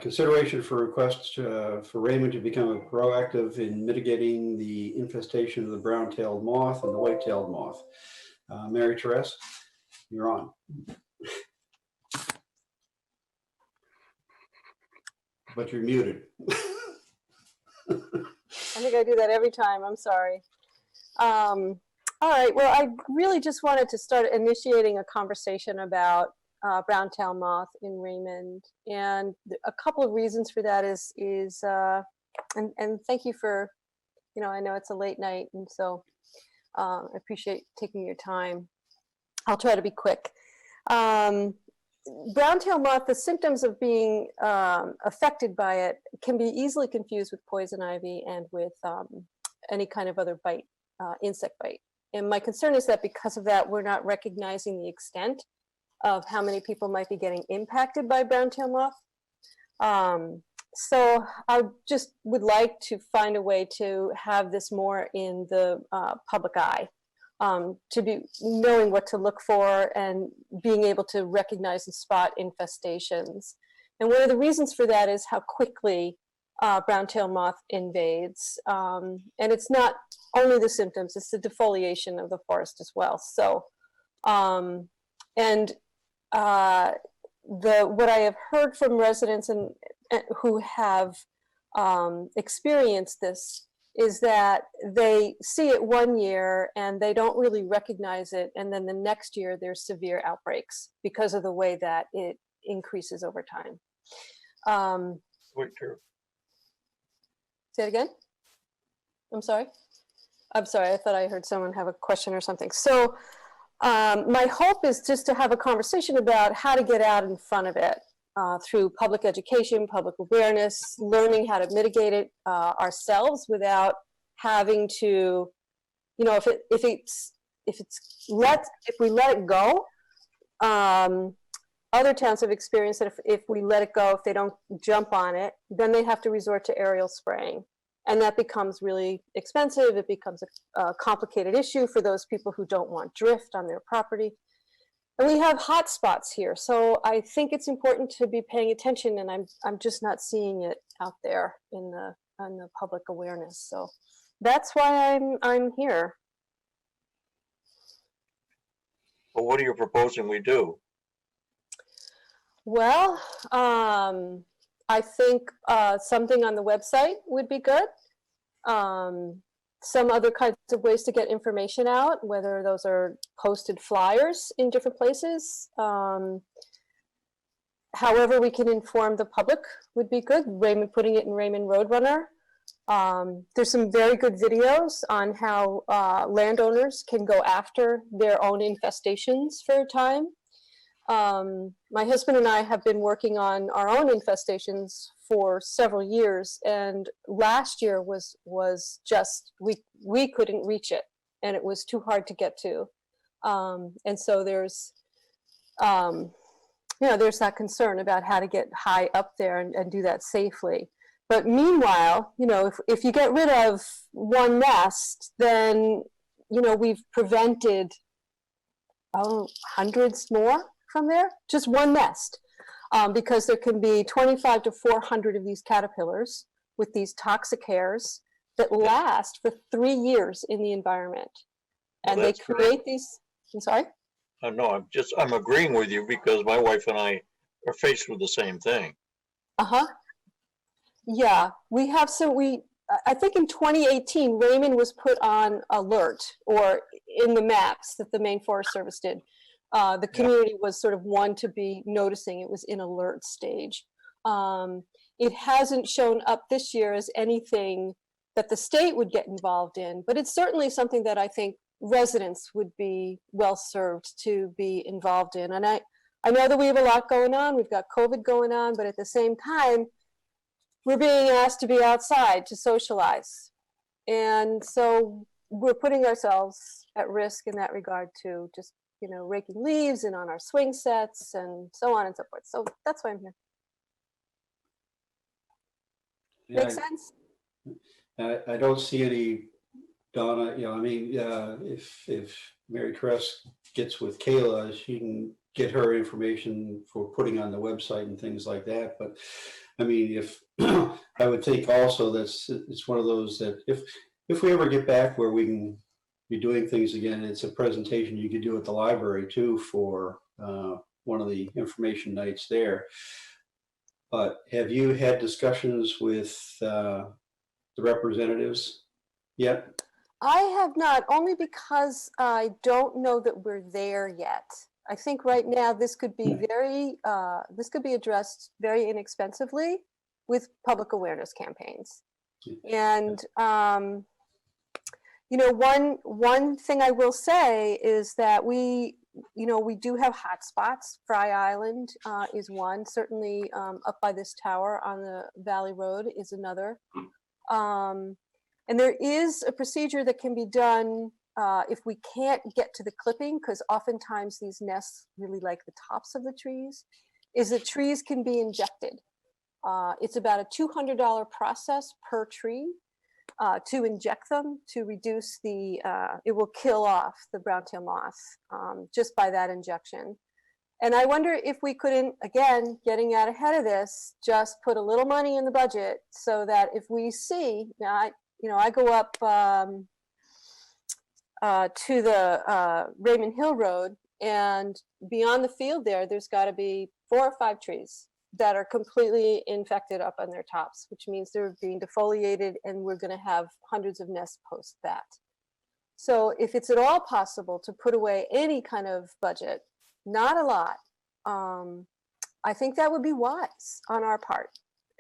Consideration for requests for Raymond to become proactive in mitigating the infestation of the brown-tailed moth and the white-tailed moth. Mary Therese, you're on. But you're muted. I think I do that every time. I'm sorry. All right. Well, I really just wanted to start initiating a conversation about brown-tailed moth in Raymond, and a couple of reasons for that is and thank you for, you know, I know it's a late night, and so I appreciate taking your time. I'll try to be quick. Brown-tailed moth, the symptoms of being affected by it can be easily confused with poison ivy and with any kind of other bite, insect bite. And my concern is that because of that, we're not recognizing the extent of how many people might be getting impacted by brown-tailed moth. So I just would like to find a way to have this more in the public eye, to be knowing what to look for and being able to recognize and spot infestations. And one of the reasons for that is how quickly brown-tailed moth invades. And it's not only the symptoms, it's the defoliation of the forest as well. So, what I have heard from residents and who have experienced this is that they see it one year and they don't really recognize it, and then the next year there's severe outbreaks because of the way that it increases over time. Say it again? I'm sorry, I thought I heard someone have a question or something. So my hope is just to have a conversation about how to get out in front of it through public education, public awareness, learning how to mitigate it ourselves without having to, you know, if we let it go, other towns have experienced that if we let it go, if they don't jump on it, then they have to resort to aerial spraying. And that becomes really expensive. It becomes a complicated issue for those people who don't want drift on their property. And we have hot spots here. So I think it's important to be paying attention, and I'm just not seeing it out there in the public awareness. So that's why I'm here. Well, what are you proposing we do? Well, I think something on the website would be good. Some other kinds of ways to get information out, whether those are posted flyers in different places. However we can inform the public would be good. Raymond, putting it in Raymond Roadrunner. There's some very good videos on how landowners can go after their own infestations for a time. My husband and I have been working on our own infestations for several years, and last year was just we couldn't reach it, and it was too hard to get to, and so there's there's that concern about how to get high up there and do that safely. But meanwhile, if you get rid of one nest, then we've prevented hundreds more from there, just one nest. Because there can be 25 to 400 of these caterpillars with these toxic hairs that last for 3 years in the environment. And they create these, I'm sorry? No, I'm agreeing with you because my wife and I are faced with the same thing. Uh-huh. Yeah, we have I think in 2018, Raymond was put on alert or in the maps that the Maine Forest Service did. The community was sort of one to be noticing. It was in alert stage. It hasn't shown up this year as anything that the state would get involved in, but it's certainly something that I think residents would be well served to be involved in. And I know that we have a lot going on. We've got COVID going on, but at the same time, we're being asked to be outside to socialize. And so we're putting ourselves at risk in that regard too, just raking leaves and on our swing sets and so on and so forth. So that's why I'm here. Yeah, Make sense? I don't see any, Donna, if Mary Crest gets with Kayla, she can get her information for putting on the website and things like that. But I mean, if I would think also it's one of those that if we ever get back where we can be doing things again, it's a presentation you could do at the library too for one of the information nights there. But have you had discussions with the representatives yet? I have not, only because I don't know that we're there yet. I think right now this could be addressed very inexpensively with public awareness campaigns. And one thing I will say is that we do have hot spots. Fry Island is one. Certainly up by this tower on the Valley Road is another. And there is a procedure that can be done if we can't get to the clipping, because oftentimes these nests really like the tops of the trees, is that trees can be injected. It's about a $200 process per tree to inject them to reduce it will kill off the brown-tailed moth just by that injection. And I wonder if we couldn't, again, getting out ahead of this, just put a little money in the budget so that if we see, I go up to the Raymond Hill Road, and beyond the field there's got to be 4 or 5 trees that are completely infected up on their tops, which means they're being defoliated, and we're going to have hundreds of nests post that. So if it's at all possible to put away any kind of budget, not a lot, I think that would be wise on our part,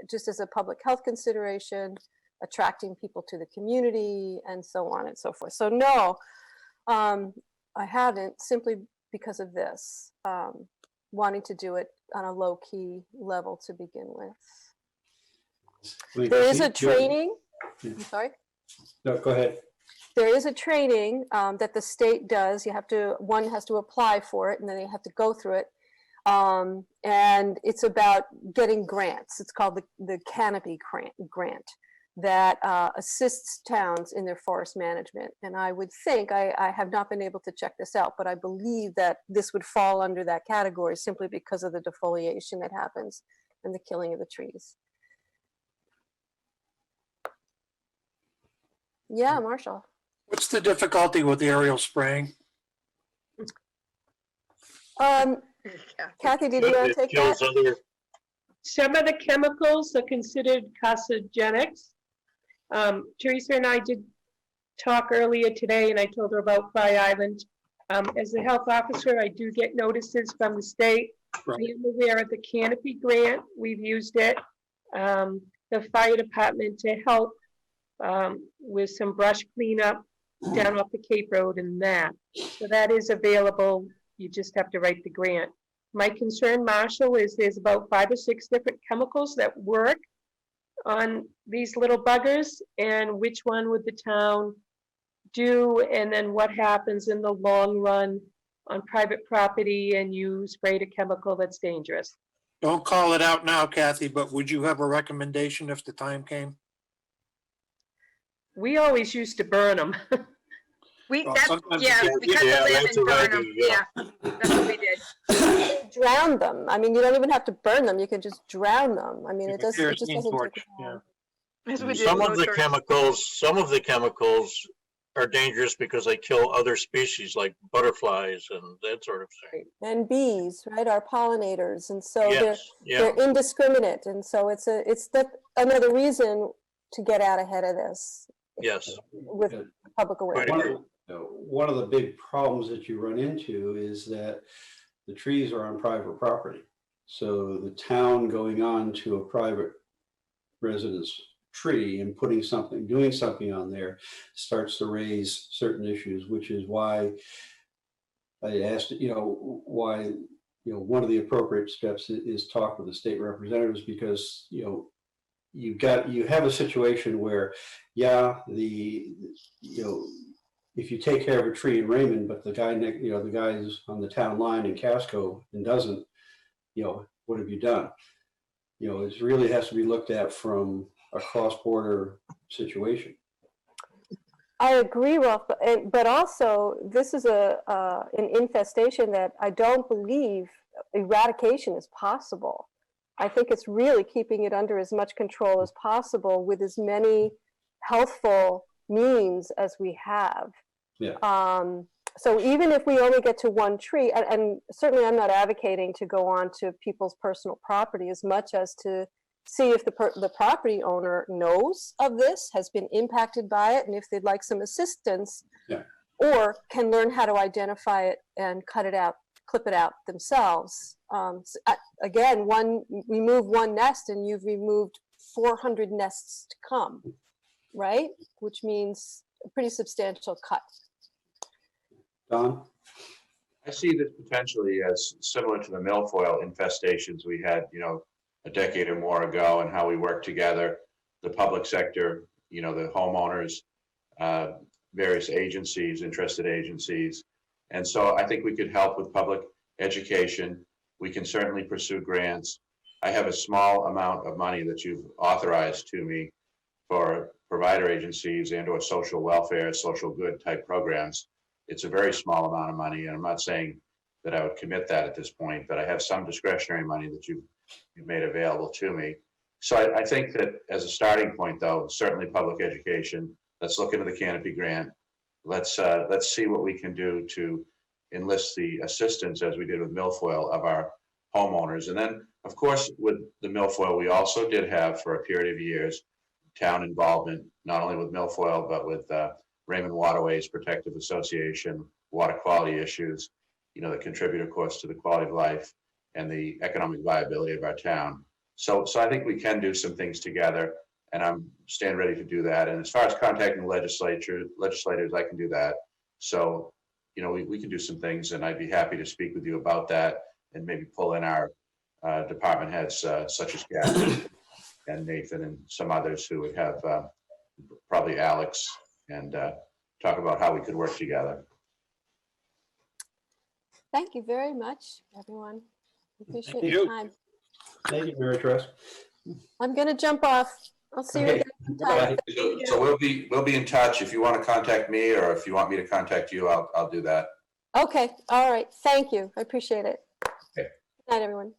just as a public health consideration, attracting people to the community, and so on and so forth. So no, I haven't, simply because of this, wanting to do it on a low-key level to begin with. There is a training, I'm sorry? No, go ahead. There is a training that the state does. One has to apply for it, and then they have to go through it. And it's about getting grants. It's called the Canopy Grant that assists towns in their forest management. And I would think, I have not been able to check this out, but I believe that this would fall under that category simply because of the defoliation that happens and the killing of the trees. Yeah, Marshall. What's the difficulty with aerial spraying? Kathy, did you want to take that? Some of the chemicals are considered carcinogenics. Teresa and I did talk earlier today, and I told her about Fry Island. As a health officer, I do get notices from the state. Right. I am aware of the Canopy Grant. We've used it. The fire department to help with some brush cleanup down off the Cape Road and that. So that is available. You just have to write the grant. My concern, Marshall, is there's about 5 or 6 different chemicals that work on these little buggers, and which one would the town do, and then what happens in the long run on private property and you sprayed a chemical that's dangerous. Don't call it out now, Kathy, but would you have a recommendation if the time came? We always used to burn them. Well, That's, sometimes yeah, you we cut yeah, the limb that's and what I burn them, do, yeah. yeah, that's what we did. Drown them. I mean, you don't even have to burn them. You can just drown them. I mean, it just Kerosene doesn't torch, take yeah. long. That's what we did. Some with of the motors. chemicals are dangerous because they kill other species like butterflies and that sort of thing. And bees, right, are pollinators, and so Yes, yeah, they're indiscriminate, and so it's that another reason to get out ahead of this yes. with Yeah. public awareness. One of the big problems that you run into is that the trees are on private property. So the town going on to a private residence tree and doing something on there starts to raise certain issues, which is why I asked, why, one of the appropriate steps is talk with the state representatives, because, you have a situation where, if you take care of a tree in Raymond, but the guy's on the town line in Casco and doesn't, what have you done? It really has to be looked at from a cross-border situation. I agree, Ralph, but also this is an infestation that I don't believe eradication is possible. I think it's really keeping it under as much control as possible with as many healthful means as we have. Yeah. So even if we only get to one tree, and certainly I'm not advocating to go on to people's personal property as much as to see if the property owner knows of this, has been impacted by it, and if they'd like some assistance, Yeah. or can learn how to identify it and cut it out, clip it out themselves. Again, remove one nest and you've removed 400 nests to come, right? Which means a pretty substantial cut. Don? I see this potentially as similar to the milfoil infestations we had, a decade or more ago, and how we worked together, the public sector, the homeowners, various agencies, interested agencies. And so I think we could help with public education. We can certainly pursue grants. I have a small amount of money that you've authorized to me for provider agencies and or social welfare, social good type programs. It's a very small amount of money, and I'm not saying that I would commit that at this point, but I have some discretionary money that you've made available to me. So I think that as a starting point, though, certainly public education. Let's look into the canopy grant. Let's see what we can do to enlist the assistance, as we did with milfoil, of our homeowners. And then, of course, with the milfoil, we also did have for a period of years town involvement, not only with milfoil, but with Raymond Waterways Protective Association, water quality issues, that contribute, of course, to the quality of life and the economic viability of our town. So I think we can do some things together, and I'm stand ready to do that. And as far as contacting the legislators, I can do that. So, we can do some things, and I'd be happy to speak with you about that and maybe pull in our department heads, such as Gavin and Nathan and some others who would have probably Alex, and talk about how we could work together. Thank you very much, everyone. Appreciate Thank your you. time. Thank you, Mary Trust. I'm going to jump off. I'll see you Okay. again sometime. Bye. So we'll be in touch. If you want to contact me, or if you want me to contact you, I'll do that. Okay, all right. Thank you. I appreciate it. Okay. Good night, everyone.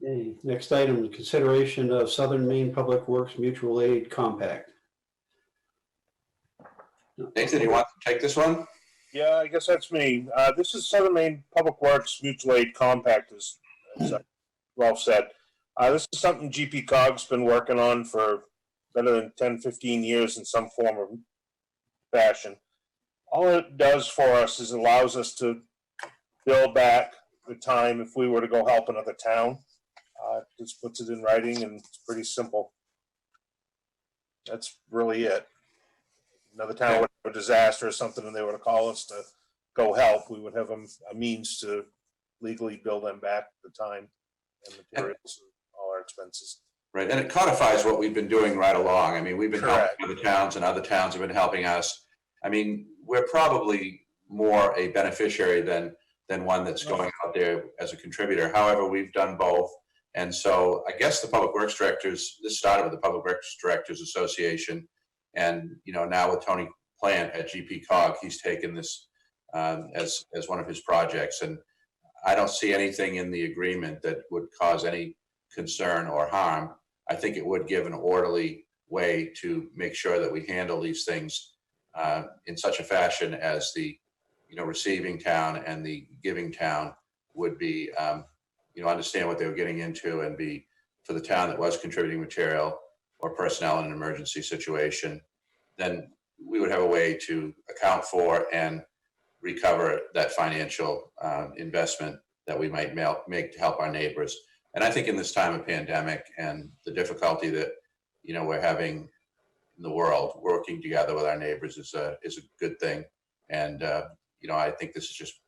Okay, next item, consideration of Southern Maine Public Works Mutual Aid Compact. Nathan, you want to take this one? Yeah, I guess that's me. This is Southern Maine Public Works Mutual Aid Compact, as Ralph said. This is something GP Cog's been working on for better than 10, 15 years in some form or fashion. All it does for us is allows us to bill back the time if we were to go help another town. Just puts it in writing, and it's pretty simple. That's really it. Another town would have a disaster or something, and they were to call us to go help, we would have a means to legally bill them back the time and materials and all our expenses. Right, and it codifies what we've been doing right along. I mean, we've been helping Correct. other towns and other towns have been helping us. I mean, we're probably more a beneficiary than one that's going out there as a contributor. However, we've done both. And so I guess the Public Works Directors, this started with the Public Works Directors Association. And, you know, now with Tony Plant at GP Cog, he's taken this as one of his projects. And I don't see anything in the agreement that would cause any concern or harm. I think it would give an orderly way to make sure that we handle these things in such a fashion as the, you know, receiving town and the giving town would be, you know, understand what they were getting into, and be, for the town that was contributing material or personnel in an emergency situation, then we would have a way to account for and recover that financial investment that we might make to help our neighbors. And I think in this time of pandemic and the difficulty that, you know, we're having in the world, working together with our neighbors is a good thing. And, you know, I think this is just,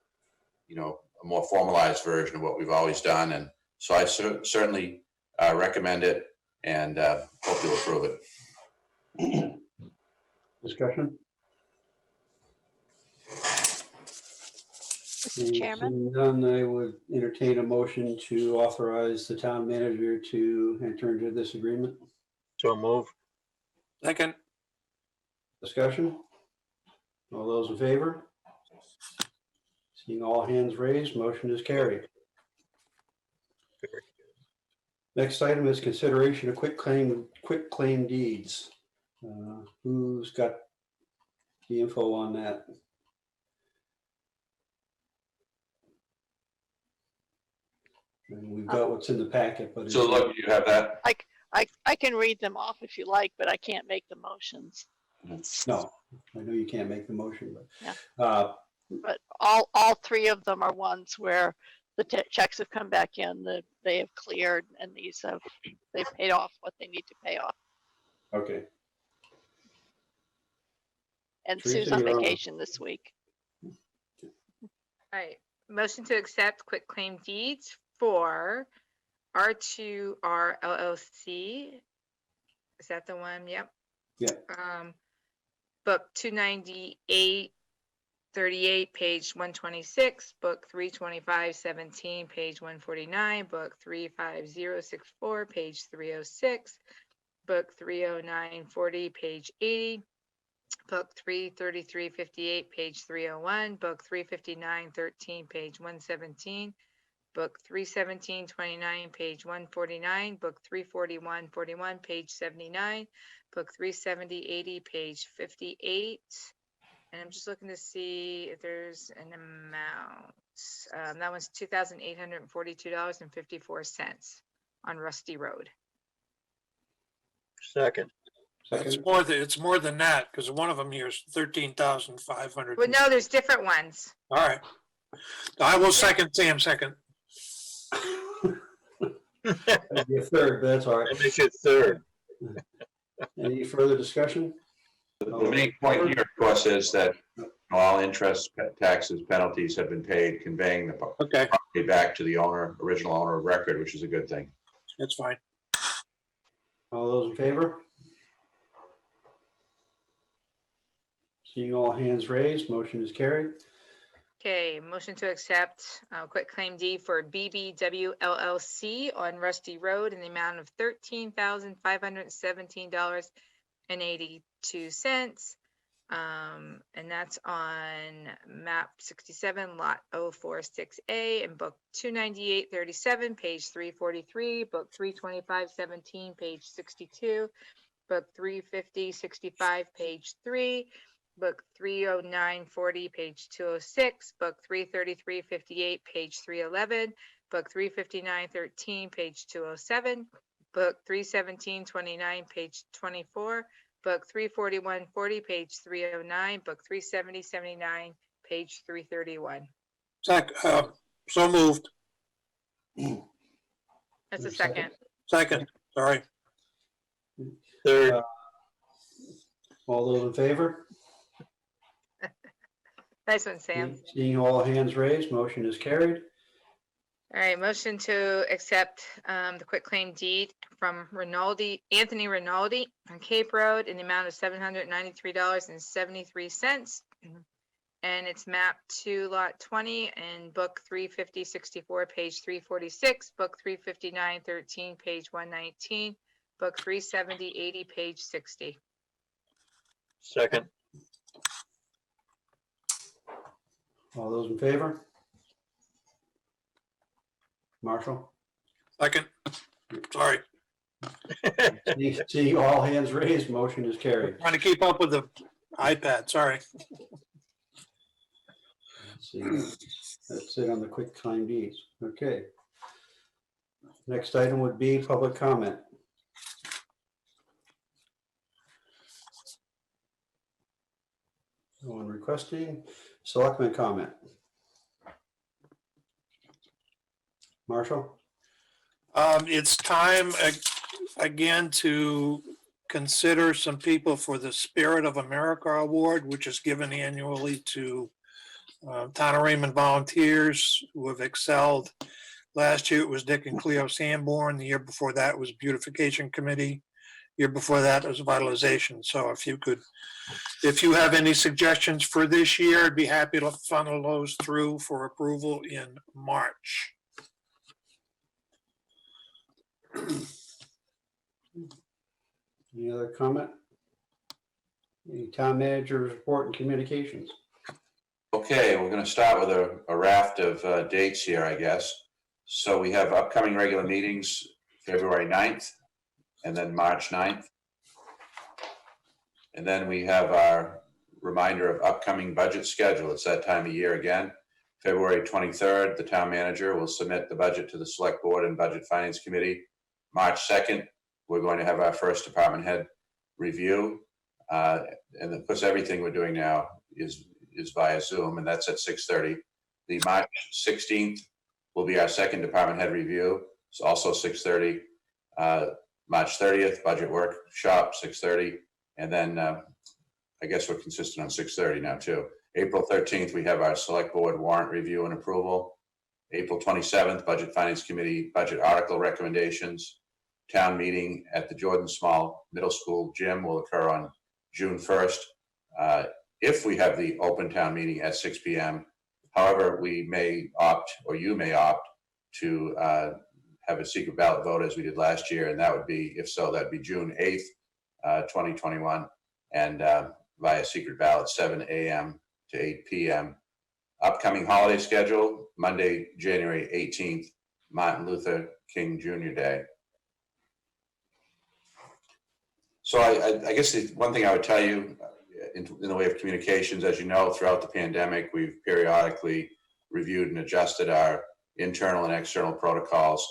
you know, a more formalized version of what we've always done. And so I certainly recommend it, and hope you'll approve it. Discussion? Mr. Chairman, Seeing none, I would entertain a motion to authorize the town manager to enter into this agreement. So move. Second, Discussion? All those in favor? Seeing all hands raised, motion is carried. Next item is consideration of quick claim deeds. Who's got the info on that? And we've got what's in the packet, but. So look, you have that? I can read them off if you like, but I can't make the motions. No, I know you can't make the motion, but. Yeah. But all three of them are ones where the checks have come back in, that they have cleared, and they've paid off what they need to pay off. Okay. And Teresa, Sue's on you're on. vacation this week. All right, motion to accept quick claim deeds for R2R LLC. Is that the one? Yep. Yeah. Book 29838, page 126, book 32517, page 149, book 35064, page 306, book 30940, page 80, book 33358, page 301, book 35913, page 117, book 31729, page 149, book 34141, page 79, book 37080, page 58. And I'm just looking to see if there's an amount. That one's $2,842.54 on Rusty Road. Second. it's more than that, because one of them here is 13,500. Well, no, there's different ones. All right. I will second Sam's second. That'd be a third, but that's all right. That makes it third. Any further discussion? The main point here, of course, is that all interest, taxes, penalties have been paid, conveying the Okay, property back to the owner, original owner of record, which is a good thing. that's fine. All those in favor? Seeing all hands raised, motion is carried. Okay, motion to accept quit claim deed for BBW LLC on Rusty Road in the amount of $13,517.82. And that's on map 67, lot 046A, and book 29837, page 343, book 32517, page 62, book 35065, page 3, book 30940, page 206, book 33358, page 311, book 35913, page 207, book 31729, page 24, book 34140, page 309, book 37079, page 331. So moved. That's a second. Second, sorry. Third. All those in favor? Nice one, Sam. Seeing all hands raised, motion is carried. All right, motion to accept the quitclaim deed from Anthony Rinaldi on Cape Road in the amount of $793.73. And it's map 2 lot 20 and book 350-64, page 346, book 359-13, page 119, book 370-80, page 60. Second. All those in favor? Marshall? Second, sorry, Seeing all hands raised, motion is carried. trying to keep up with the iPad, sorry. Let's see, that's it on the quick claim deeds. Okay. Next item would be public comment. No one requesting. Selectmen comment. Marshall? It's time again to consider some people for the Spirit of America Award, which is given annually to Town of Raymond volunteers who have excelled. Last year it was Dick and Cleo Sanborn. The year before that was Beautification Committee. Year before that was Vitalization. So if you have any suggestions for this year, I'd be happy to funnel those through for approval in March. Any other comment? Any town manager's report and communications? Okay, we're going to start with a raft of dates here, I guess. So we have upcoming regular meetings, February 9th, and then March 9th. And then we have our reminder of upcoming budget schedule. It's that time of year again. February 23rd, the town manager will submit the budget to the Select Board and Budget Finance Committee. March 2nd, we're going to have our first department head review. And of course, everything we're doing now is via Zoom, and that's at 6:30. The March 16th will be our second department head review. It's also 6:30. March 30th, budget workshop, 6:30. And then I guess we're consistent on 6:30 now too. April 13th, we have our Select Board warrant review and approval. April 27th, Budget Finance Committee budget article recommendations. Town meeting at the Jordan Small Middle School gym will occur on June 1st. If we have the open town meeting at 6 p.m. However, we may opt, or you may opt, to have a secret ballot vote as we did last year, and that would be, if so, that'd be June 8th, 2021, and via secret ballot, 7 a.m. to 8 p.m. Upcoming holiday schedule, Monday, January 18th, Martin Luther King Jr. Day. So I guess the one thing I would tell you in the way of communications, as you know, throughout the pandemic, we've periodically reviewed and adjusted our internal and external protocols.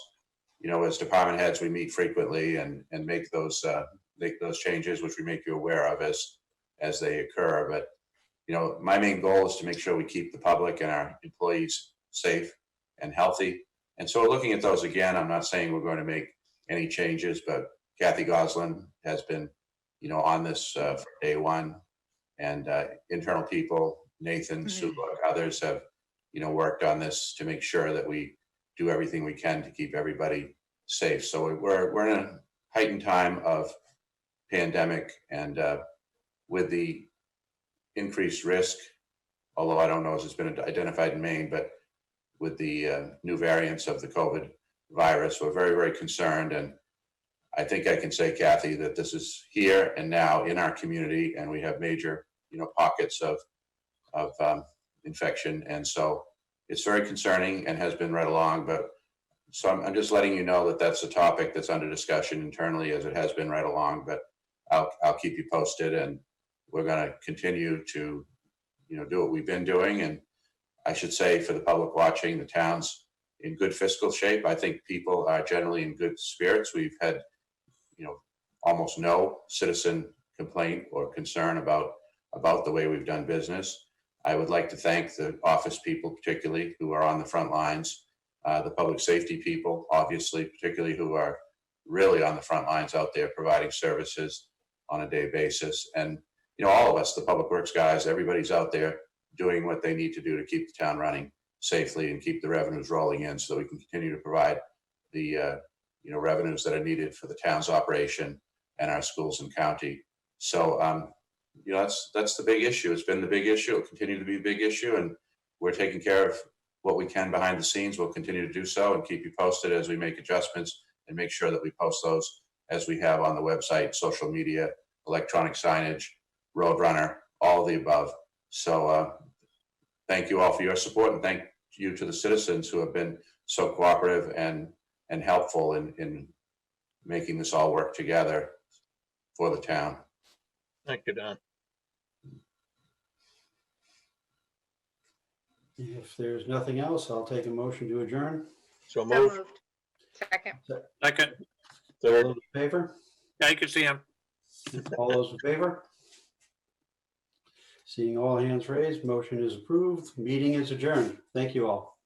You know, as department heads, we meet frequently and make those changes, which we make you aware of as they occur. But, you know, my main goal is to make sure we keep the public and our employees safe and healthy. And so we're looking at those again. I'm not saying we're going to make any changes, but Kathy Goslin has been, you know, on this for day one, and internal people, Nathan, Sue, others have, you know, worked on this to make sure that we do everything we can to keep everybody safe. So we're in a heightened time of pandemic, and with the increased risk, although I don't know if it's been identified in Maine, but with the new variants of the COVID virus, we're very, very concerned. And I think I can say, Kathy, that this is here and now in our community, and we have major, you know, pockets of infection. And so it's very concerning and has been right along. But so I'm just letting you know that that's a topic that's under discussion internally, as it has been right along. But I'll keep you posted, and we're going to continue to, you know, do what we've been doing. And I should say, for the public watching, the town's in good fiscal shape. I think people are generally in good spirits. We've had, you know, almost no citizen complaint or concern about the way we've done business. I would like to thank the office people, particularly, who are on the front lines, the public safety people, obviously, particularly, who are really on the front lines out there providing services on a day basis. And, you know, all of us, the public works guys, everybody's out there doing what they need to do to keep the town running. safely and keep the revenues rolling in so that we can continue to provide the revenues that are needed for the town's operation and our schools and county. So that's the big issue. It's been the big issue. It'll continue to be a big issue, and we're taking care of what we can behind the scenes. We'll continue to do so and keep you posted as we make adjustments and make sure that we post those as we have on the website, social media, electronic signage, Roadrunner, all of the above. So thank you all for your support, and thank you to the citizens who have been so cooperative and helpful in making this all work together for the town. Thank you, Don. If there's nothing else, I'll take a motion to adjourn. So So move. moved. Second. Second, All Third. those in favor? yeah, you can see him. All those in favor? Seeing all hands raised, motion is approved. Meeting is adjourned. Thank you all.